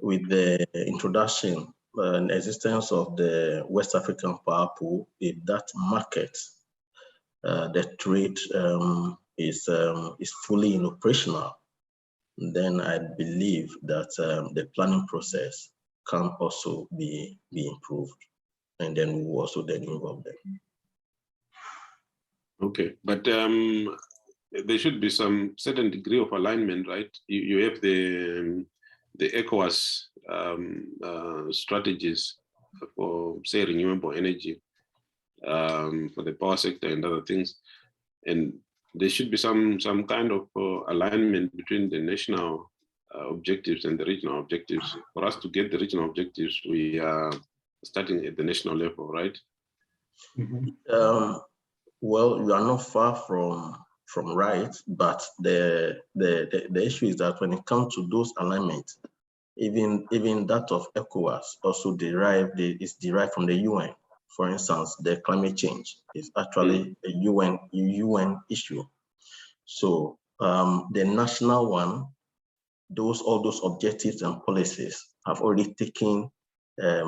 Speaker 5: with the introduction and existence of the West African power pool, if that market, the trade is fully operational, then I believe that the planning process can also be improved, and then we will also then involve them.
Speaker 3: Okay, but there should be some certain degree of alignment, right? You have the ECOWAS strategies for, say, renewable energy for the power sector and other things, and there should be some kind of alignment between the national objectives and the regional objectives. For us to get the regional objectives, we are starting at the national level, right?
Speaker 5: Mm-hmm. Well, you are not far from right, but the issue is that when it comes to those alignments, even that of ECOWAS also is derived from the UN. For instance, the climate change is actually a UN issue. So the national one, all those objectives and policies have already taken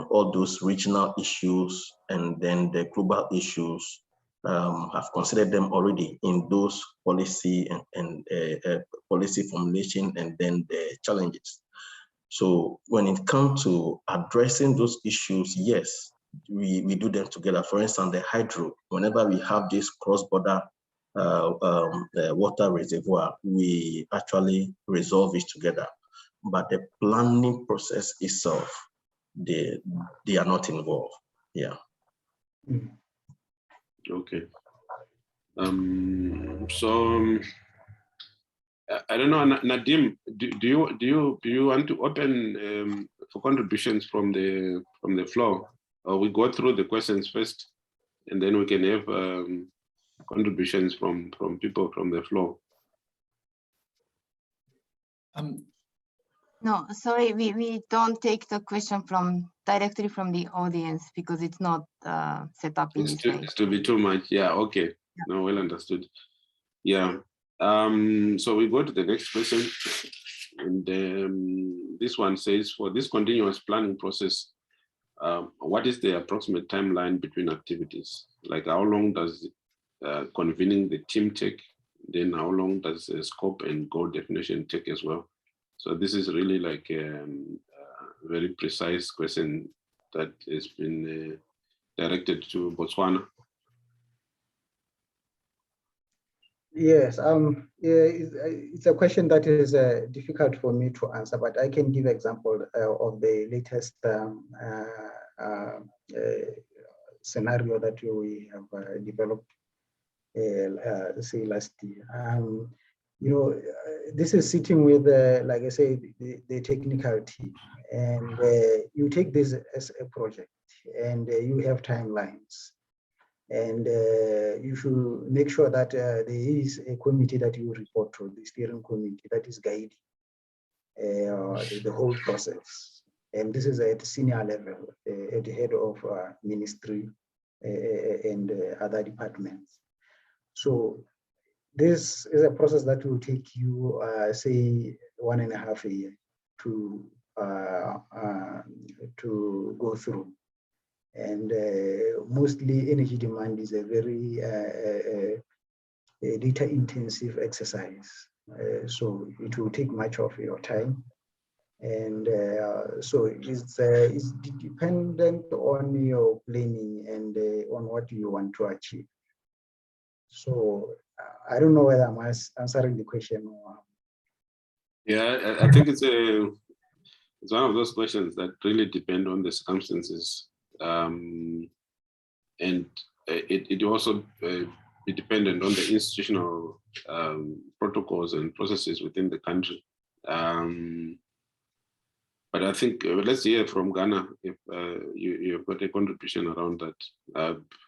Speaker 5: all those regional issues and then the global issues, have considered them already in those policy and policy formulation and then the challenges. So when it comes to addressing those issues, yes, we do them together. For instance, the hydro, whenever we have this cross-border water reservoir, we actually resolve it together. But the planning process itself, they are not involved. Yeah.
Speaker 3: Okay. I don't know, Nadim. Do you want to open for contributions from the floor, or we go through the questions first, and then we can have contributions from people from the floor?
Speaker 1: No, sorry, we don't take the question directly from the audience because it's not set up in this way.
Speaker 3: It's to be too much. Yeah, okay. Yeah. No, well understood. Yeah. So we go to the next question. And this one says, for this continuous planning process, what is the approximate timeline between activities? Like how long does convening the team take? Then how long does the scope and goal definition take as well? So this is really like a very precise question that has been directed to Botswana.
Speaker 4: Yes, it's a question that is difficult for me to answer, but I can give example of the latest scenario that we have developed, say last year. You know, this is sitting with, like I say, the technical team, and you take this as a project, and you have timelines. And you should make sure that there is a committee that you report to, the steering committee that is guiding the whole process. And this is at senior level, at the head of ministry and other departments. So this is a process that will take you, say, 1.5 years to go through. And mostly energy demand is a very data-intensive exercise. So it will take much of your time. And so it's dependent on your planning and on what you want to achieve. So I don't know whether I'm answering the question or.
Speaker 3: Yeah, I think it's one of those questions that really depend on the circumstances. And it also be dependent on the institutional protocols and processes within the country. But I think let's hear from Ghana if you've got a contribution around that,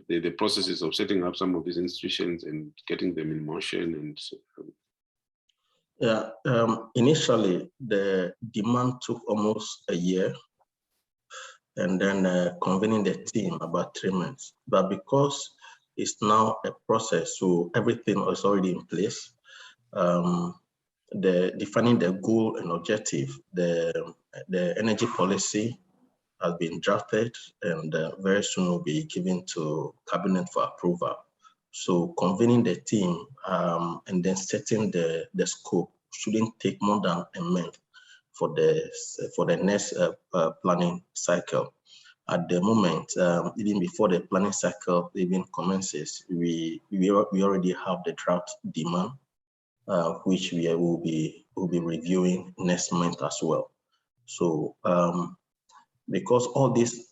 Speaker 3: the processes of setting up some of these institutions and getting them in motion. And
Speaker 5: yeah, initially the demand took almost a year, and then convening the team about 3 months. But because it's now a process, so everything is already in place. Defining the goal and objective, the energy policy has been drafted and very soon will be given to cabinet for approval. So convening the team and then setting the scope shouldn't take more than a month for the next planning cycle. At the moment, even before the planning cycle even commences, we already have the draft demand, which we will be reviewing next month as well. So because all these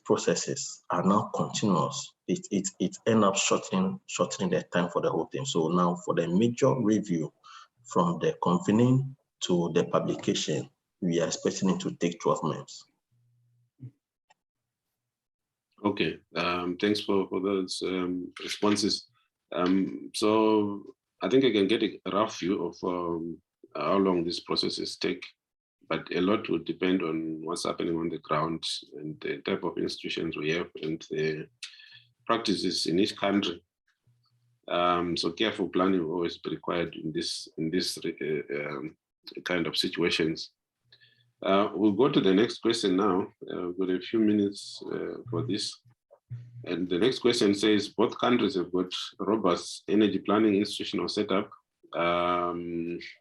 Speaker 5: processes are now continuous, it ends up shortening the time for the whole thing. So now for the major review, from the convening to the publication, we are expecting it to take 12 months.
Speaker 3: Okay, thanks for those responses. So I think I can get a rough view of how long these processes take, but a lot would depend on what's happening on the ground and the type of institutions we have and the practices in each country. So careful planning will always be required in this kind of situations. We'll go to the next question now. We've got a few minutes for this. And the next question says, both countries have got robust energy planning institutional setup.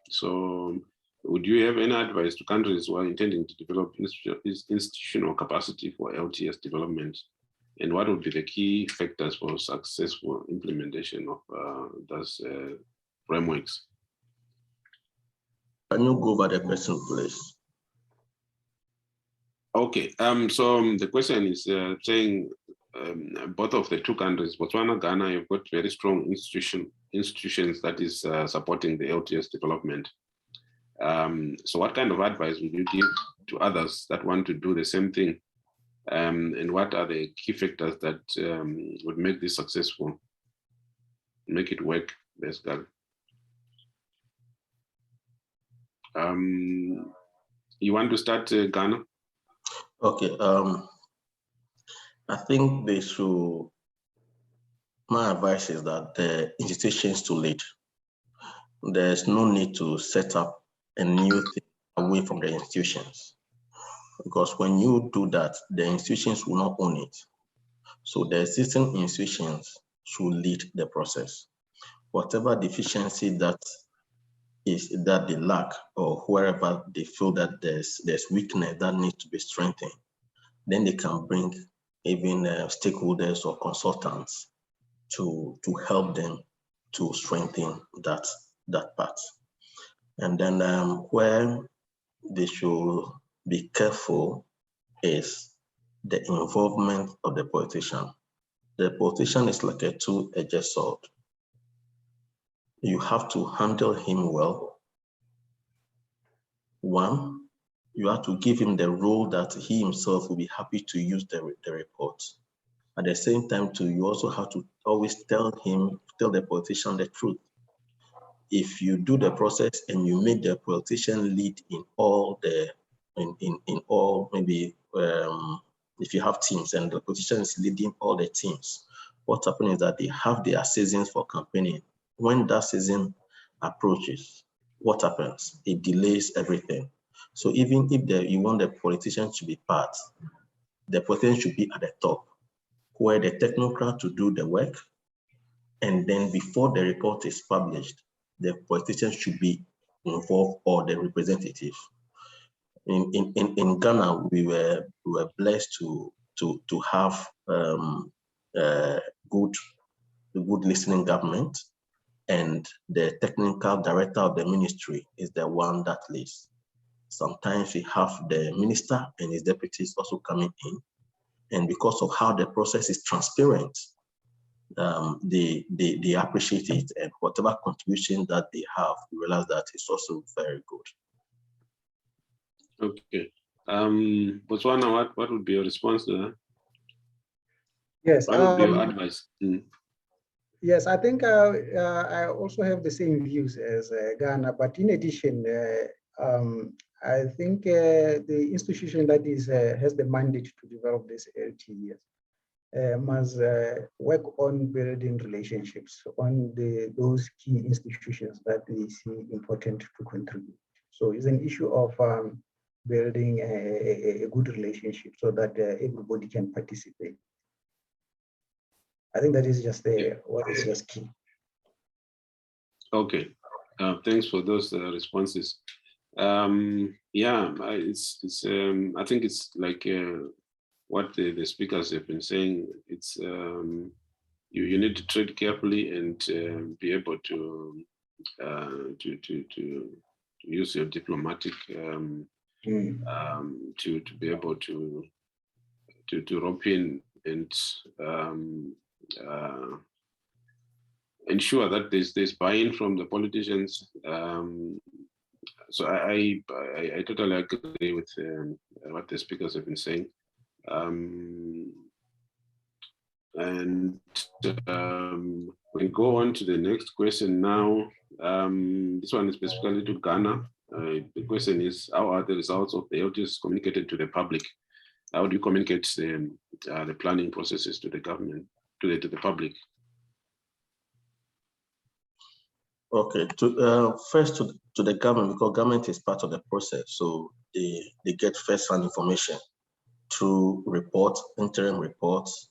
Speaker 3: So would you have any advice to countries who are intending to develop institutional capacity for LTS development? And what would be the key factors for successful implementation of those frameworks?
Speaker 5: Can you go over the question, please?
Speaker 3: Okay, so the question is saying both of the two countries, Botswana, Ghana, have got very strong institutions that is supporting the LTS development. So what kind of advice would you give to others that want to do the same thing? And what are the key factors that would make this successful, make it work, basically? You want to start, Ghana?
Speaker 5: Okay, I think they should, my advice is that the institutions to lead. There's no need to set up a new thing away from the institutions, because when you do that, the institutions will not own it. So the existing institutions should lead the process. Whatever deficiency that they lack, or wherever they feel that there's weakness that needs to be strengthened, then they can bring even stakeholders or consultants to help them to strengthen that part. And then where they should be careful is the involvement of the politician. The politician is like a two-edged sword. You have to handle him well. One, you have to give him the role that he himself will be happy to use the report. At the same time, too, you also have to always tell the politician the truth. If you do the process and you make the politician lead in all maybe if you have teams and the politician is leading all the teams, what happens is that they have their seasons for campaigning. When that season approaches, what happens? It delays everything. So even if you want the politician to be part, the politician should be at the top, where the technocrat to do the work, and then before the report is published, the politician should be involved, or the representative. In Ghana, we were blessed to have good listening government, and the technical director of the ministry is the one that leads. Sometimes we have the minister and his deputies also coming in, and because of how the process is transparent, they appreciate it, and whatever contribution that they have, we realize that it's also very good.
Speaker 3: Okay. Botswana, what would be your response to that?
Speaker 4: Yes.
Speaker 3: What would be your advice?
Speaker 4: Yes, I think I also have the same views as Ghana, but in addition, I think the institution that has the mandate to develop this LTS must work on building relationships on those key institutions that they see important to contribute. So it's an issue of building a good relationship so that everybody can participate. I think that is just what is just key. Okay,
Speaker 3: thanks for those responses. Yeah, I think it's like what the speakers have been saying. It's you need to tread carefully and be able to use your diplomatic to be able to rope in and ensure that there's buy-in from the politicians. So I totally agree with what the speakers have been saying. And we go on to the next question now. This one is specifically to Ghana. The question is, how are the results of the LTS communicated to the public? How do you communicate the planning processes to the government, to the public?
Speaker 5: Okay, first to the government, because government is part of the process. So they get first-hand information through reports, interim reports,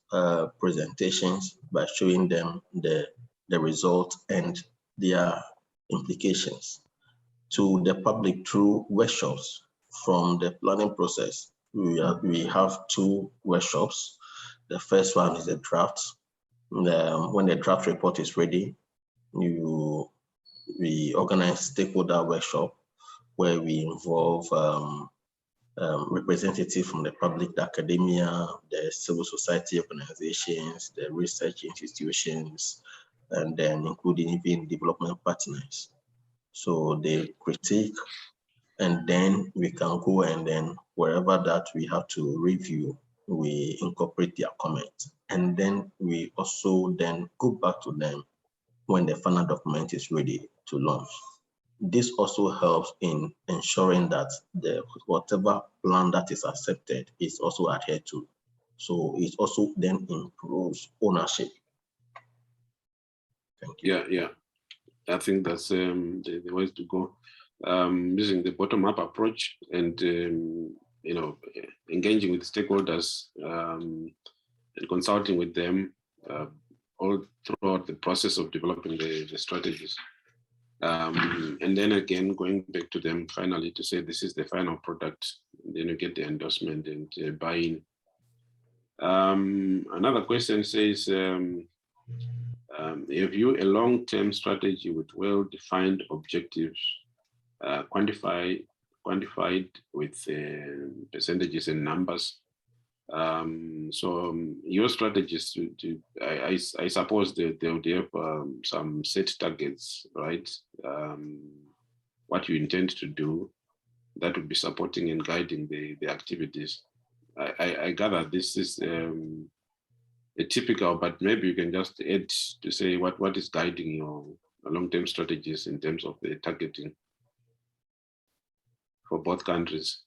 Speaker 5: presentations, by showing them the results and their implications. To the public through workshops. From the planning process, we have 2 workshops. The first one is the draft. When the draft report is ready, we organize stakeholder workshop where we involve representatives from the public, the academia, the civil society organizations, the research institutions, and then including even development partners. So they critique, and then we can go, and then wherever that we have to review, we incorporate their comments. And then we also then go back to them when the final document is ready to launch. This also helps in ensuring that whatever plan that is accepted is also adhered to. So it also then improves ownership. Thank you.
Speaker 3: Yeah. I think that's the way to go. Using the bottom-up approach and engaging with stakeholders and consulting with them all throughout the process of developing the strategies. And then again, going back to them finally to say this is the final product, and then you get the endorsement and buy-in. Another question says, have you a long-term strategy with well-defined objectives, quantified with percentages and numbers? So your strategies I suppose they would have some set targets, right? What you intend to do, that would be supporting and guiding the activities. I gather this is a typical, but maybe you can just add to say what is guiding your long-term strategies in terms of the targeting for both countries.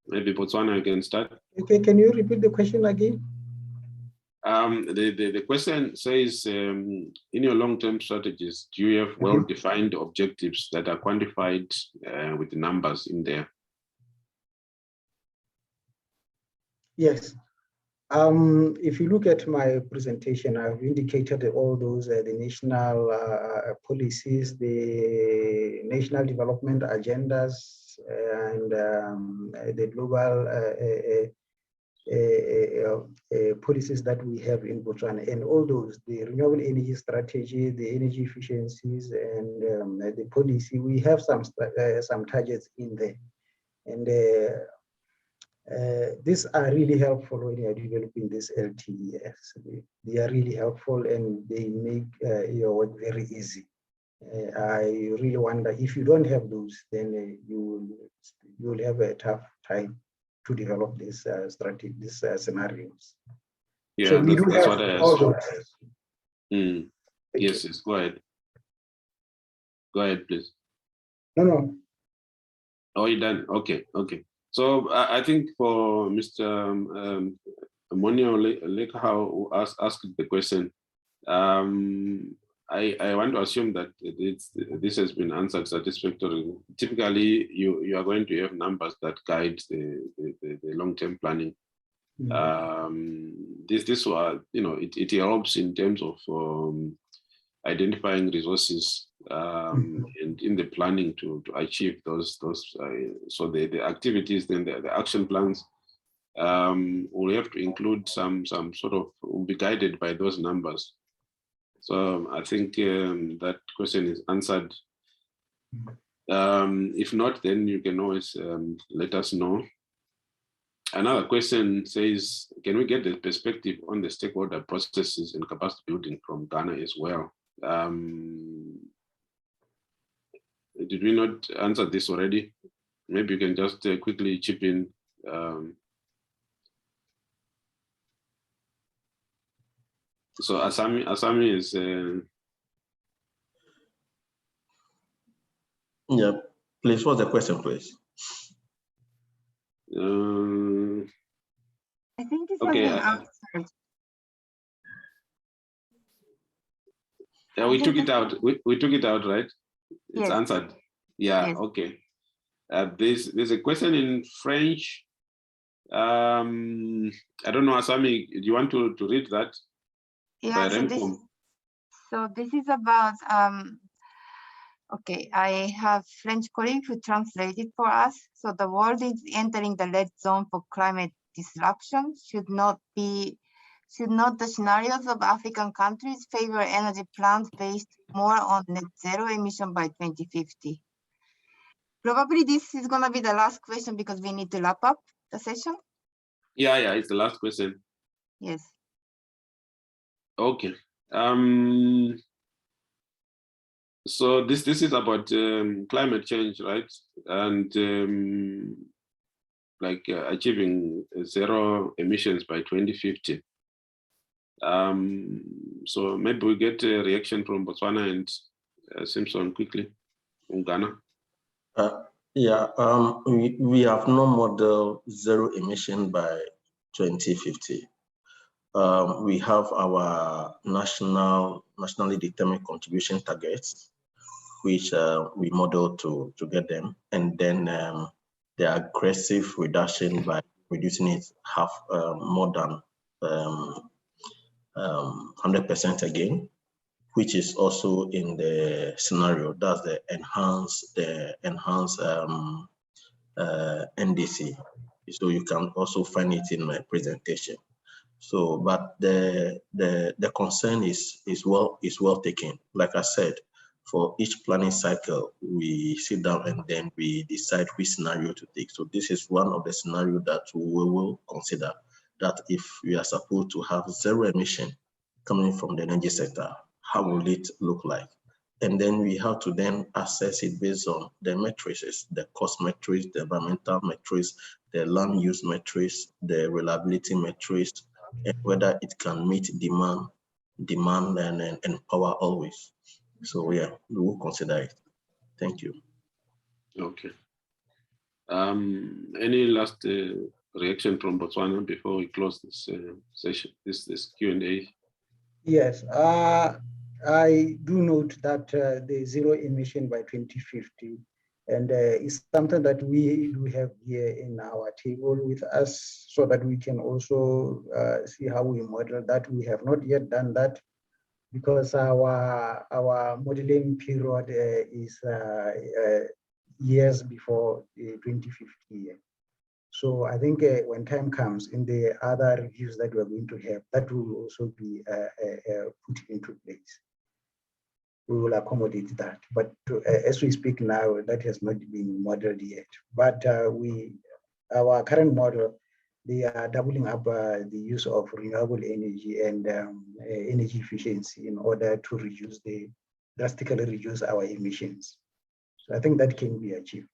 Speaker 3: Maybe Botswana, you can start.
Speaker 4: Okay, can you repeat the question again?
Speaker 3: The question says, in your long-term strategies, do you have well-defined objectives that are quantified with numbers in there?
Speaker 4: Yes. If you look at my presentation, I've indicated all those, the national policies, the national development agendas, and the global policies that we have in Botswana, and all those, the renewable energy strategy, the energy efficiencies, and the policy, we have some targets in there. And these are really helpful when you are developing this LTEs. They are really helpful and they make your work very easy. I really wonder if you don't have those, then you will have a tough time to develop these strategy, these scenarios.
Speaker 3: Yeah,
Speaker 4: so we
Speaker 3: that's what I assume. Yes, yes, go ahead. Go ahead, please.
Speaker 4: No.
Speaker 3: Oh, you're done. Okay. So I think for Mr. Monio Lekha, who asked the question, I want to assume that this has been answered satisfactorily. Typically, you are going to have numbers that guide the long-term planning. This was, it helps in terms of identifying resources and in the planning to achieve those. So the activities, then the action plans will have to include some sort of, will be guided by those numbers. So I think that question is answered. If not, then you can always let us know. Another question says, can we get the perspective on the stakeholder processes and capacity building from Ghana as well? Did we not answer this already? Maybe you can just quickly chip in. So Asami is.
Speaker 5: Yeah, please, what's the question, please?
Speaker 1: I think this
Speaker 3: Okay,
Speaker 1: has been answered.
Speaker 3: Yeah, we took it out. We took it out, right? It's
Speaker 1: Yes.
Speaker 3: answered. Yeah,
Speaker 1: Yes.
Speaker 3: okay. There's a question in French. I don't know, Asami, do you want to read that?
Speaker 1: Yeah, so this is about, okay, I have French colleague who translated for us. So the world is entering the red zone for climate disruption. Should not the scenarios of African countries favor energy plants based more on net zero emission by 2050? Probably this is gonna be the last question because we need to wrap up the session.
Speaker 3: Yeah, it's the last question.
Speaker 1: Yes.
Speaker 3: Okay. So this is about climate change, right? And achieving zero emissions by 2050. So maybe we get a reaction from Botswana and Simpson quickly from Ghana.
Speaker 5: We have no model zero emission by 2050. We have our nationally determined contribution targets, which we model to get them, and then the aggressive reduction by reducing it half more than 100% again, which is also in the scenario. That's the enhanced NDC. So you can also find it in my presentation. So, but the concern is well taken. Like I said, for each planning cycle, we sit down and then we decide which scenario to take. So this is one of the scenarios that we will consider, that if we are supposed to have zero emission coming from the energy sector, how will it look like? And then we have to then assess it based on the matrices, the cost matrix, the environmental matrix, the land use matrix, the reliability matrix, and whether it can meet demand and power always. So yeah, we will consider it. Thank you.
Speaker 3: Okay. Any last reaction from Botswana before we close this session, this Q&A?
Speaker 4: Yes, I do note that the zero emission by 2050, and it's something that we do have here in our table with us, so that we can also see how we model that. We have not yet done that because our modeling period is years before the 2050 year. So I think when time comes in the other reviews that we're going to have, that will also be put into place. We will accommodate that. But as we speak now, that has not been modeled yet. But our current model, they are doubling up the use of renewable energy and energy efficiency in order to drastically reduce our emissions. So I think that can be achieved.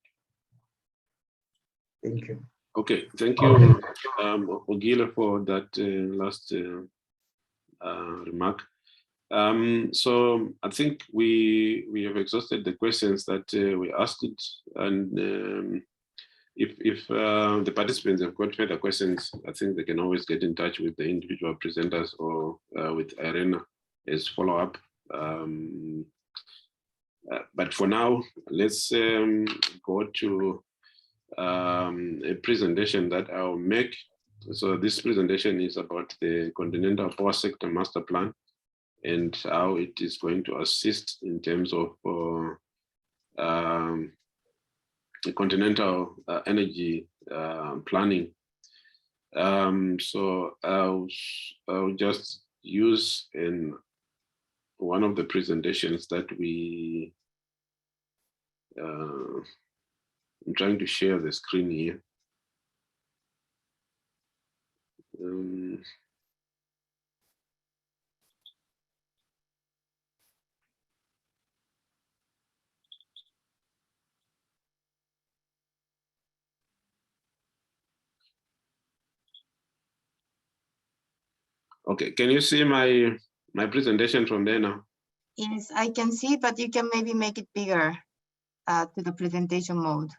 Speaker 4: Thank you.
Speaker 3: Okay, thank you, Ogile, for that last remark. So I think we have exhausted the questions that we asked, and if the participants have got further questions, I think they can always get in touch with the individual presenters or with Irena as follow-up. But for now, let's go to a presentation that I'll make. So this presentation is about the Continental Power Sector Master Plan and how it is going to assist in terms of the continental energy planning. So I'll just use in one of the presentations that we I'm trying to share the screen here. Okay, can you see my presentation from there now?
Speaker 1: Yes, I can see, but you can maybe make it bigger to the presentation mode.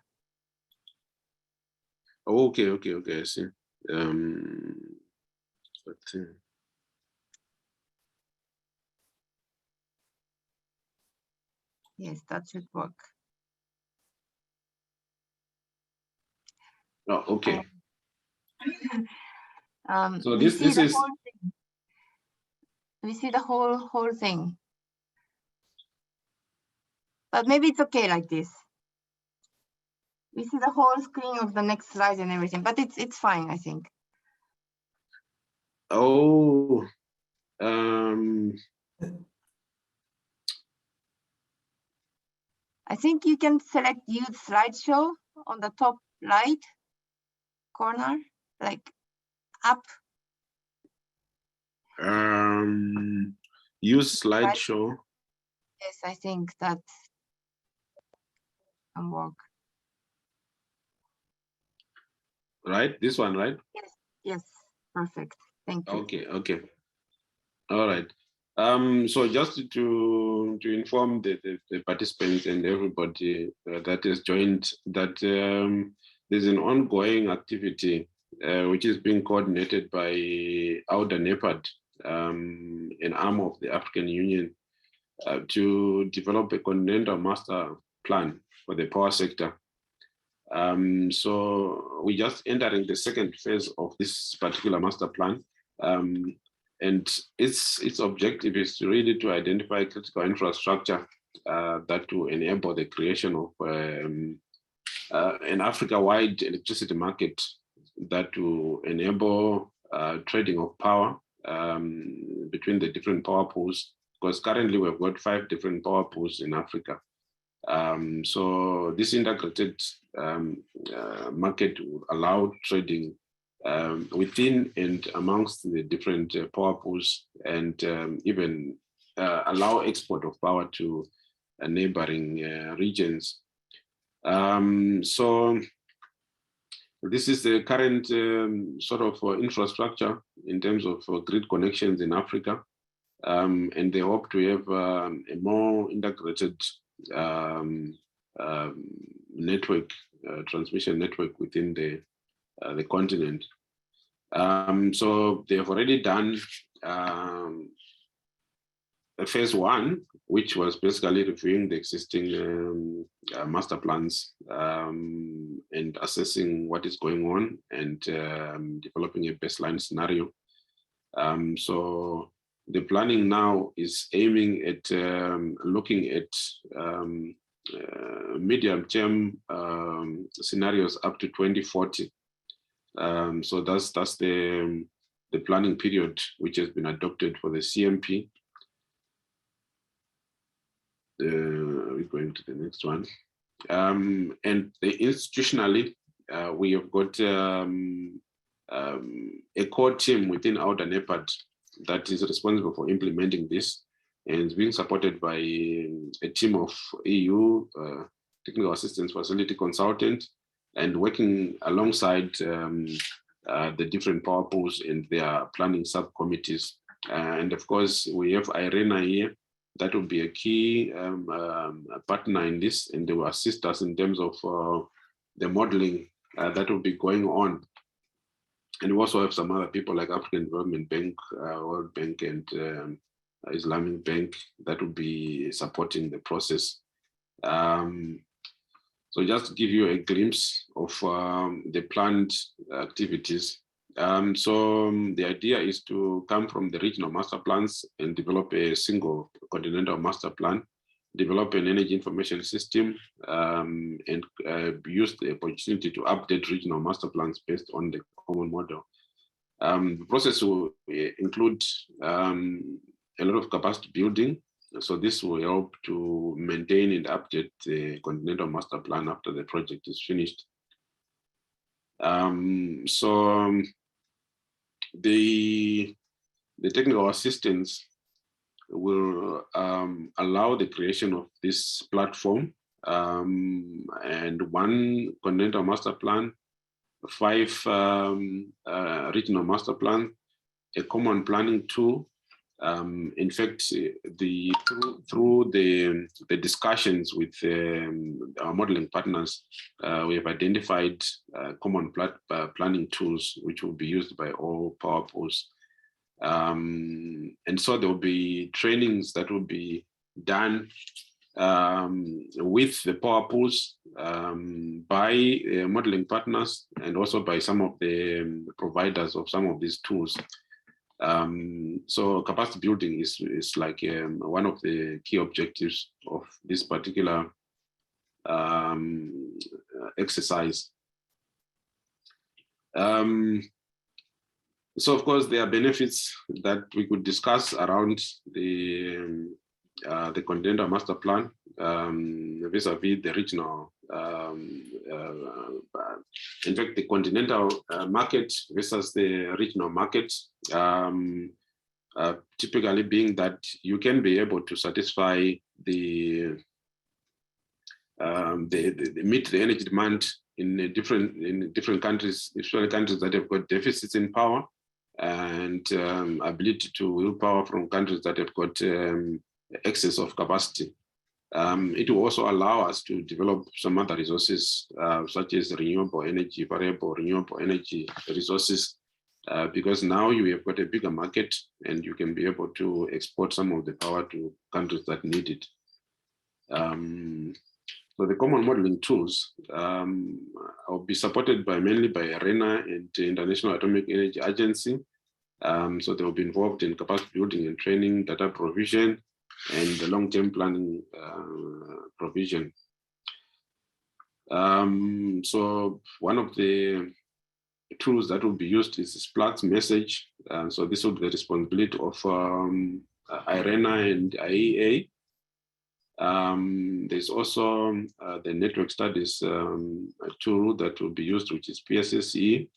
Speaker 3: Okay, I see.
Speaker 1: Yes, that should work.
Speaker 3: Oh, okay. So
Speaker 1: we
Speaker 3: this
Speaker 1: see the
Speaker 3: is
Speaker 1: whole thing. We see the whole thing. But maybe it's okay like this. We see the whole screen of the next slide and everything, but it's fine, I think.
Speaker 3: oh
Speaker 1: I think you can select use slideshow on the top right corner, like up.
Speaker 3: use slideshow.
Speaker 1: Yes, I think that can work.
Speaker 3: Right, this one, right?
Speaker 1: Yes, perfect. Thank you.
Speaker 3: Okay. All right. So just to inform the participants and everybody that has joined that there's an ongoing activity which is being coordinated by Outer NEPAD, an arm of the African Union, to develop a continental master plan for the power sector. So we're just entering the second phase of this particular master plan. And its objective is really to identify critical infrastructure that will enable the creation of an Africa-wide electricity market that will enable trading of power between the different power pools, because currently we've got 5 different power pools in Africa. So this integrated market will allow trading within and amongst the different power pools, and even allow export of power to neighboring regions. So this is the current sort of infrastructure in terms of grid connections in Africa, and they hope to have a more integrated network, transmission network within the continent. So they have already done a phase 1, which was basically reviewing the existing master plans and assessing what is going on and developing a baseline scenario. So the planning now is aiming at looking at medium-term scenarios up to 2040. So that's the planning period which has been adopted for the CMP. We're going to the next one. And institutionally, we have got a core team within Outer NEPAD that is responsible for implementing this, and is being supported by a team of EU technical assistance facility consultant, and working alongside the different power pools and their planning subcommittees. And of course, we have IRENA here. That will be a key partner in this, and they will assist us in terms of the modeling that will be going on. And we also have some other people like African Development Bank, World Bank, and Islamic Bank that will be supporting the process. So just to give you a glimpse of the planned activities. So the idea is to come from the regional master plans and develop a single continental master plan, develop an energy information system, and use the opportunity to update regional master plans based on the common model. The process will include a lot of capacity building. So this will help to maintain and update the continental master plan after the project is finished. So the technical assistance will allow the creation of this platform, and 1 continental master plan, 5 regional master plan, a common planning tool. In fact, through the discussions with our modeling partners, we have identified common planning tools which will be used by all power pools. And so there will be trainings that will be done with the power pools by modeling partners and also by some of the providers of some of these tools. So capacity building is like one of the key objectives of this particular exercise. So of course there are benefits that we could discuss around the Continental Master Plan vis-a-vis the regional, in fact, the continental market versus the regional market, typically being that you can be able to satisfy the meet the energy demand in different countries, especially countries that have got deficits in power and ability to will power from countries that have got excess of capacity. It will also allow us to develop some other resources, such as renewable energy, variable renewable energy resources, because now you have got a bigger market and you can be able to export some of the power to countries that need it. So the common modeling tools will be supported mainly by ARENA and the International Atomic Energy Agency. So they will be involved in capacity building and training, data provision, and the long-term planning provision. So one of the tools that will be used is SPLAT's message. So this will be the responsibility of IRENA and IEA. There's also the network studies tool that will be used, which is PSSE.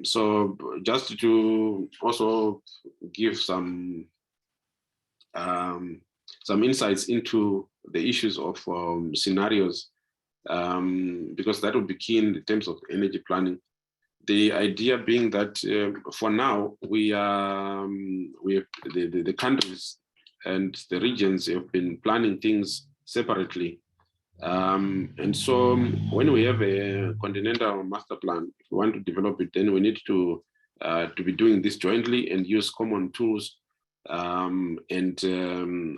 Speaker 3: So just to also give some insights into the issues of scenarios, because that will be key in terms of energy planning. The idea being that for now we have the countries and the regions have been planning things separately, and so when we have a continental master plan, if we want to develop it, then we need to be doing this jointly and use common tools. And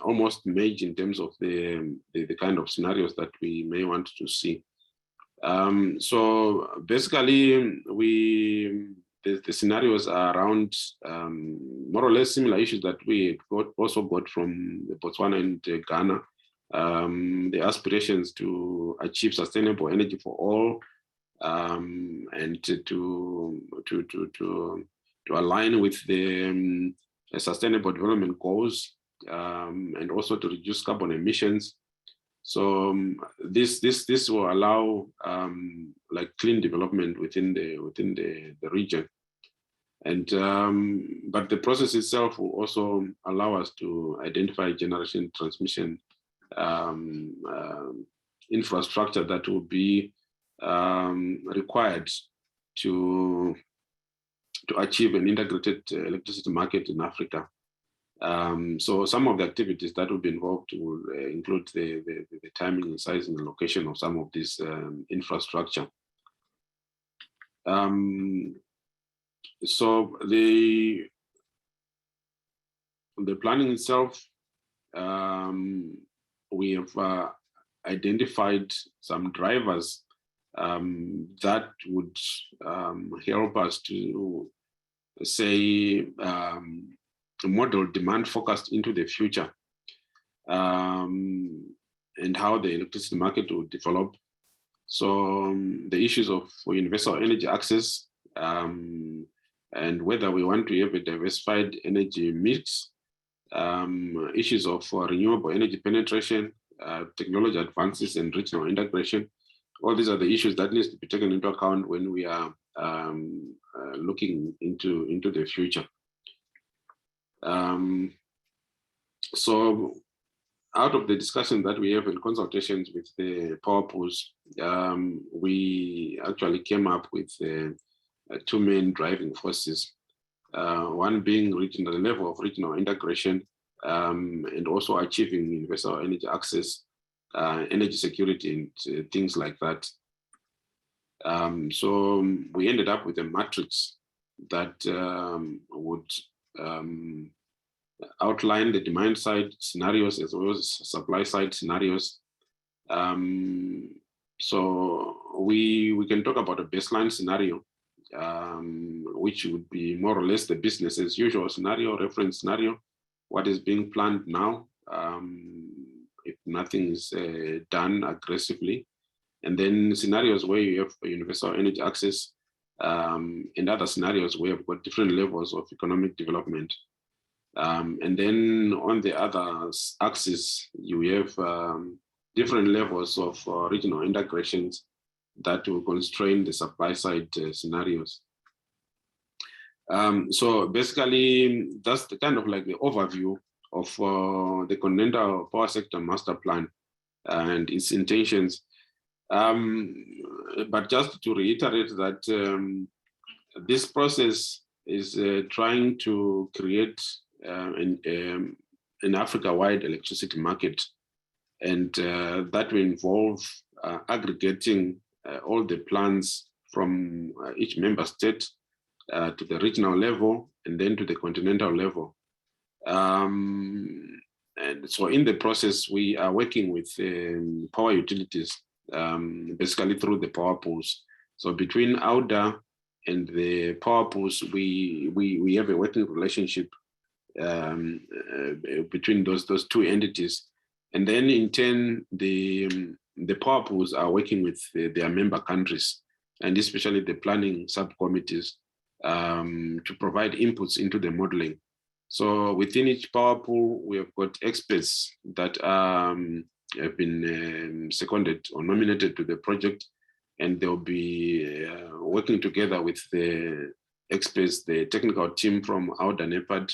Speaker 3: almost merge in terms of the kind of scenarios that we may want to see. So basically, the scenarios are around more or less similar issues that we also got from Botswana and Ghana. The aspirations to achieve sustainable energy for all, and to align with the sustainable development goals, and also to reduce carbon emissions. So this will allow like clean development within the region, and but the process itself will also allow us to identify generation transmission infrastructure that will be required to achieve an integrated electricity market in Africa. So some of the activities that will be involved will include the timing and size and location of some of this infrastructure. So the planning itself, we have identified some drivers that would help us to say model demand forecast into the future, and how the electricity market will develop. So the issues of universal energy access, and whether we want to have a diversified energy mix, issues of renewable energy penetration, technology advances, and regional integration. All these are the issues that needs to be taken into account when we are looking into the future. So out of the discussion that we have in consultations with the power pools, we actually came up with two main driving forces. One being the level of regional integration, and also achieving universal energy access, energy security, and things like that. So we ended up with a matrix that would outline the demand side scenarios as well as supply side scenarios. So we can talk about a baseline scenario, which would be more or less the business as usual scenario, reference scenario, what is being planned now, if nothing is done aggressively. And then scenarios where you have universal energy access, and other scenarios where you've got different levels of economic development. And then on the other axis, you have different levels of regional integrations that will constrain the supply side scenarios. So basically, that's the kind of like the overview of the Continental Power Sector Master Plan and its intentions. But just to reiterate that this process is trying to create an Africa-wide electricity market, and that will involve aggregating all the plans from each member state to the regional level and then to the continental level. And so in the process, we are working with power utilities, basically through the power pools. So between AUDA and the power pools, we have a working relationship between those two entities. And then in turn, the power pools are working with their member countries, and especially the planning subcommittees, to provide inputs into the modeling. So within each power pool, we have got experts that have been seconded or nominated to the project, and they'll be working together with the experts, the technical team from AUDA and NEPAD,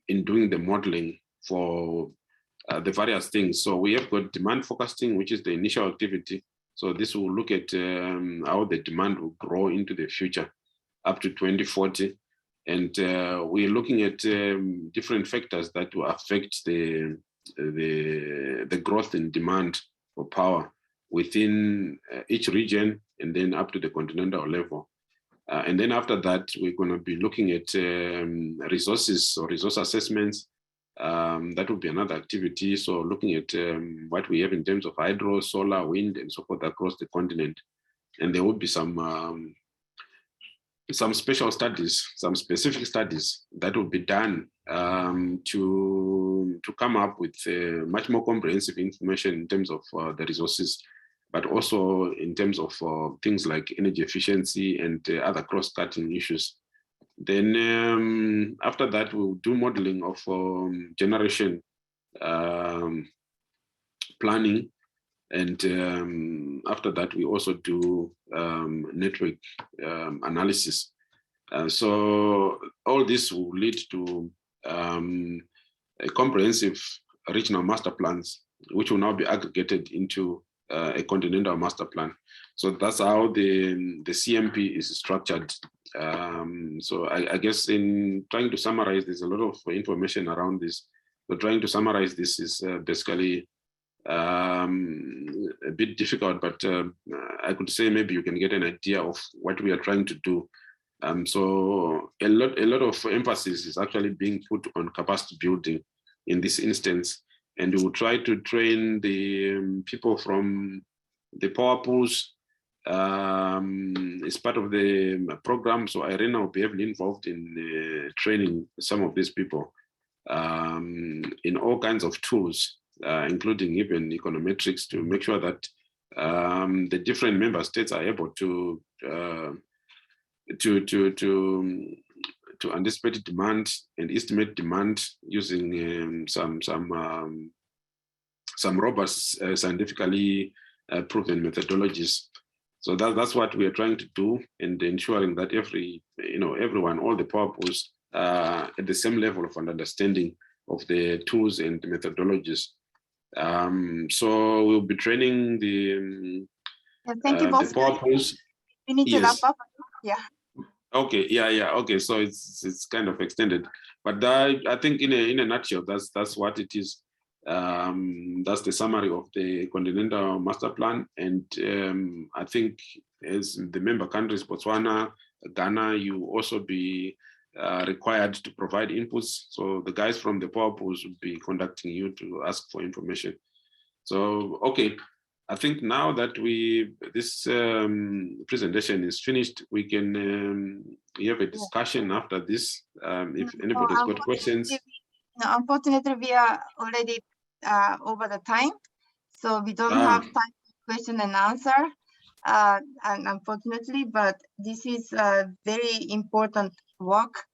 Speaker 3: in doing the modeling for the various things. So we have got demand forecasting, which is the initial activity. So this will look at how the demand will grow into the future up to 2040. And we're looking at different factors that will affect the growth in demand for power within each region and then up to the continental level. And then after that, we're going to be looking at resources or resource assessments. That will be another activity. So looking at what we have in terms of hydro, solar, wind, and so forth across the continent. And there will be some special studies, some specific studies that will be done to come up with much more comprehensive information in terms of the resources, but also in terms of things like energy efficiency and other cross-cutting issues. Then after that, we'll do modeling of generation planning. And after that, we also do network analysis. So all this will lead to a comprehensive regional master plans, which will now be aggregated into a continental master plan. So that's how the CMP is structured. So I guess in trying to summarize, there's a lot of information around this. But trying to summarize this is basically a bit difficult, but I could say maybe you can get an idea of what we are trying to do. So a lot of emphasis is actually being put on capacity building in this instance, and we will try to train the people from the power pools as part of the program. So Irena will be heavily involved in training some of these people in all kinds of tools, including even econometrics, to make sure that the different member states are able to anticipate demand and estimate demand using some robust, scientifically proven methodologies. So that's what we are trying to do, and ensuring that everyone, all the power pools, at the same level of understanding of the tools and the methodologies. So we'll be training the
Speaker 1: thank you both.
Speaker 3: power pools.
Speaker 1: We need to wrap up. Yeah.
Speaker 3: Okay. Yeah. Okay. So it's kind of extended, but I think in a nutshell, that's what it is. That's the summary of the Continental Master Plan, and I think as the member countries, Botswana, Ghana, you also be required to provide inputs. So the guys from the power pools will be contacting you to ask for information. So, okay, I think now that this presentation is finished, we can have a discussion after this. If anybody's got questions.
Speaker 1: No, unfortunately, we are already over the time, so we don't have time for question and answer, and unfortunately, but this is a very important work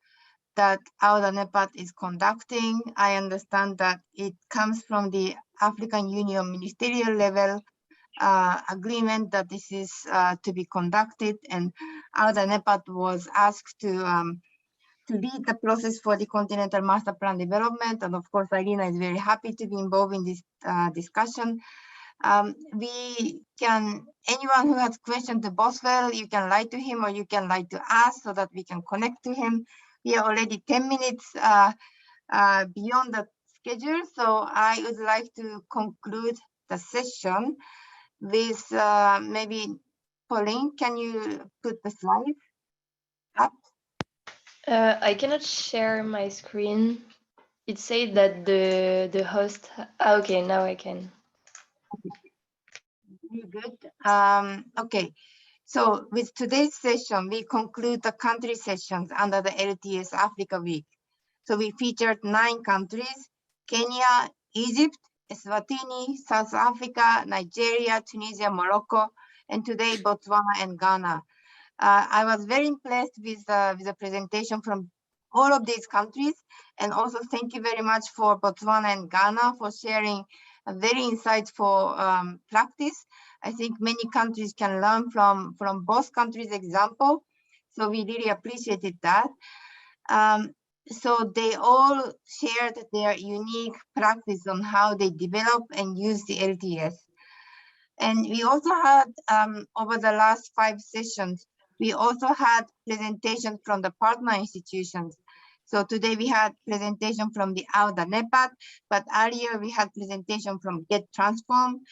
Speaker 1: that AUDA NEPAD is conducting. I understand that it comes from the African Union ministerial level agreement that this is to be conducted, and AUDA NEPAD was asked to lead the process for the Continental Master Plan development. And of course, Irina is very happy to be involved in this discussion. Anyone who has questions to Boswell, you can write to him or you can write to us so that we can connect to him. We are already 10 minutes beyond the schedule. So I would like to conclude the session with maybe Pauline, can you put the slide up?
Speaker 2: I cannot share my screen. It said that the host. Okay, now I can.
Speaker 1: Very good. Okay, so with today's session, we conclude the country sessions under the LTS Africa Week. So we featured 9 countries: Kenya, Egypt, Eswatini, South Africa, Nigeria, Tunisia, Morocco, and today Botswana and Ghana. I was very impressed with the presentation from all of these countries, and also thank you very much for Botswana and Ghana for sharing a very insightful practice. I think many countries can learn from both countries' example, so we really appreciated that. So they all shared their unique practice on how they develop and use the LTS. And we also had, over the last 5 sessions, we also had presentations from the partner institutions. So today we had presentation from the AUDA NEPAD, but earlier we had presentation from Get Transform,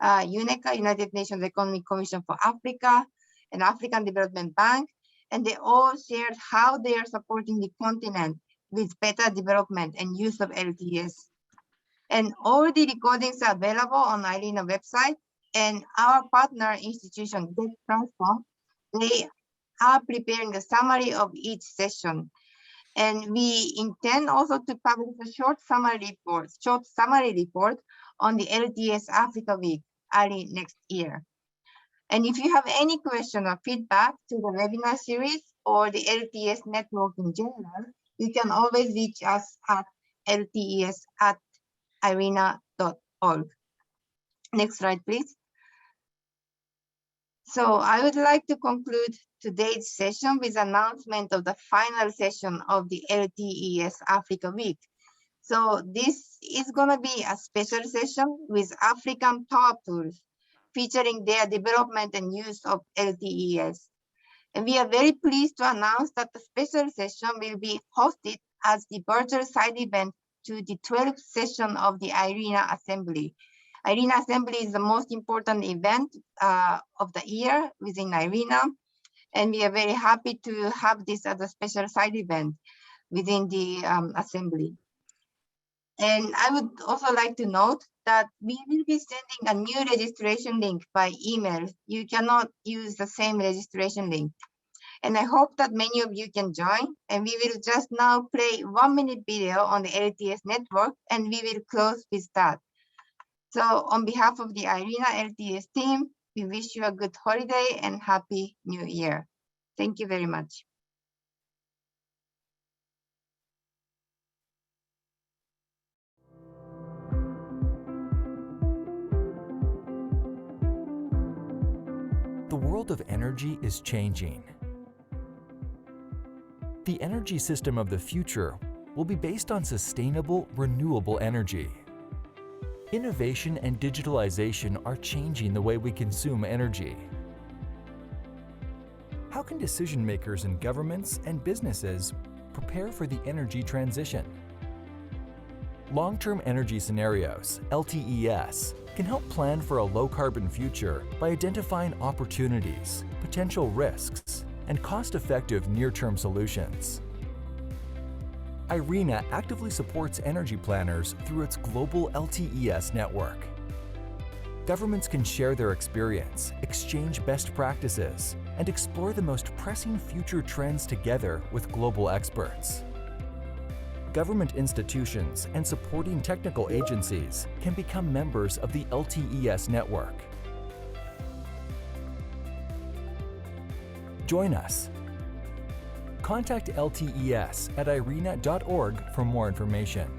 Speaker 1: UNECA, United Nations Economic Commission for Africa, and African Development Bank, and they all shared how they are supporting the continent with better development and use of LTS. And all the recordings are available on IRENA website, and our partner institution, Get Transform, they are preparing a summary of each session. And we intend also to publish a short summary report on the LTS Africa Week early next year. And if you have any question or feedback to the webinar series or the LTS network in general, you can always reach us at ltes@irena.org. Next slide, please. So I would like to conclude today's session with announcement of the final session of the LTES Africa Week. So this is going to be a special session with African power pools, featuring their development and use of LTES. And we are very pleased to announce that the special session will be hosted as the virtual side event to the 12th session of the IRENA Assembly. IRENA Assembly is the most important event of the year within IRENA, and we are very happy to have this as a special side event within the Assembly. And I would also like to note that we will be sending a new registration link by email. You cannot use the same registration link. And I hope that many of you can join. And we will just now play 1-minute video on the LTS network, and we will close with that. So on behalf of the IRENA LTS team, we wish you a good holiday and Happy New Year. Thank you very much.
Speaker 6: The world of energy is changing. The energy system of the future will be based on sustainable, renewable energy. Innovation and digitalization are changing the way we consume energy. How can decision makers in governments and businesses prepare for the energy transition? Long-term energy scenarios, LTES, can help plan for a low-carbon future by identifying opportunities, potential risks, and cost-effective near-term solutions. IRENA actively supports energy planners through its global LTES network. Governments can share their experience, exchange best practices, and explore the most pressing future trends together with global experts. Government institutions and supporting technical agencies can become members of the LTES network. Join us. Contact LTES at irena.org for more information.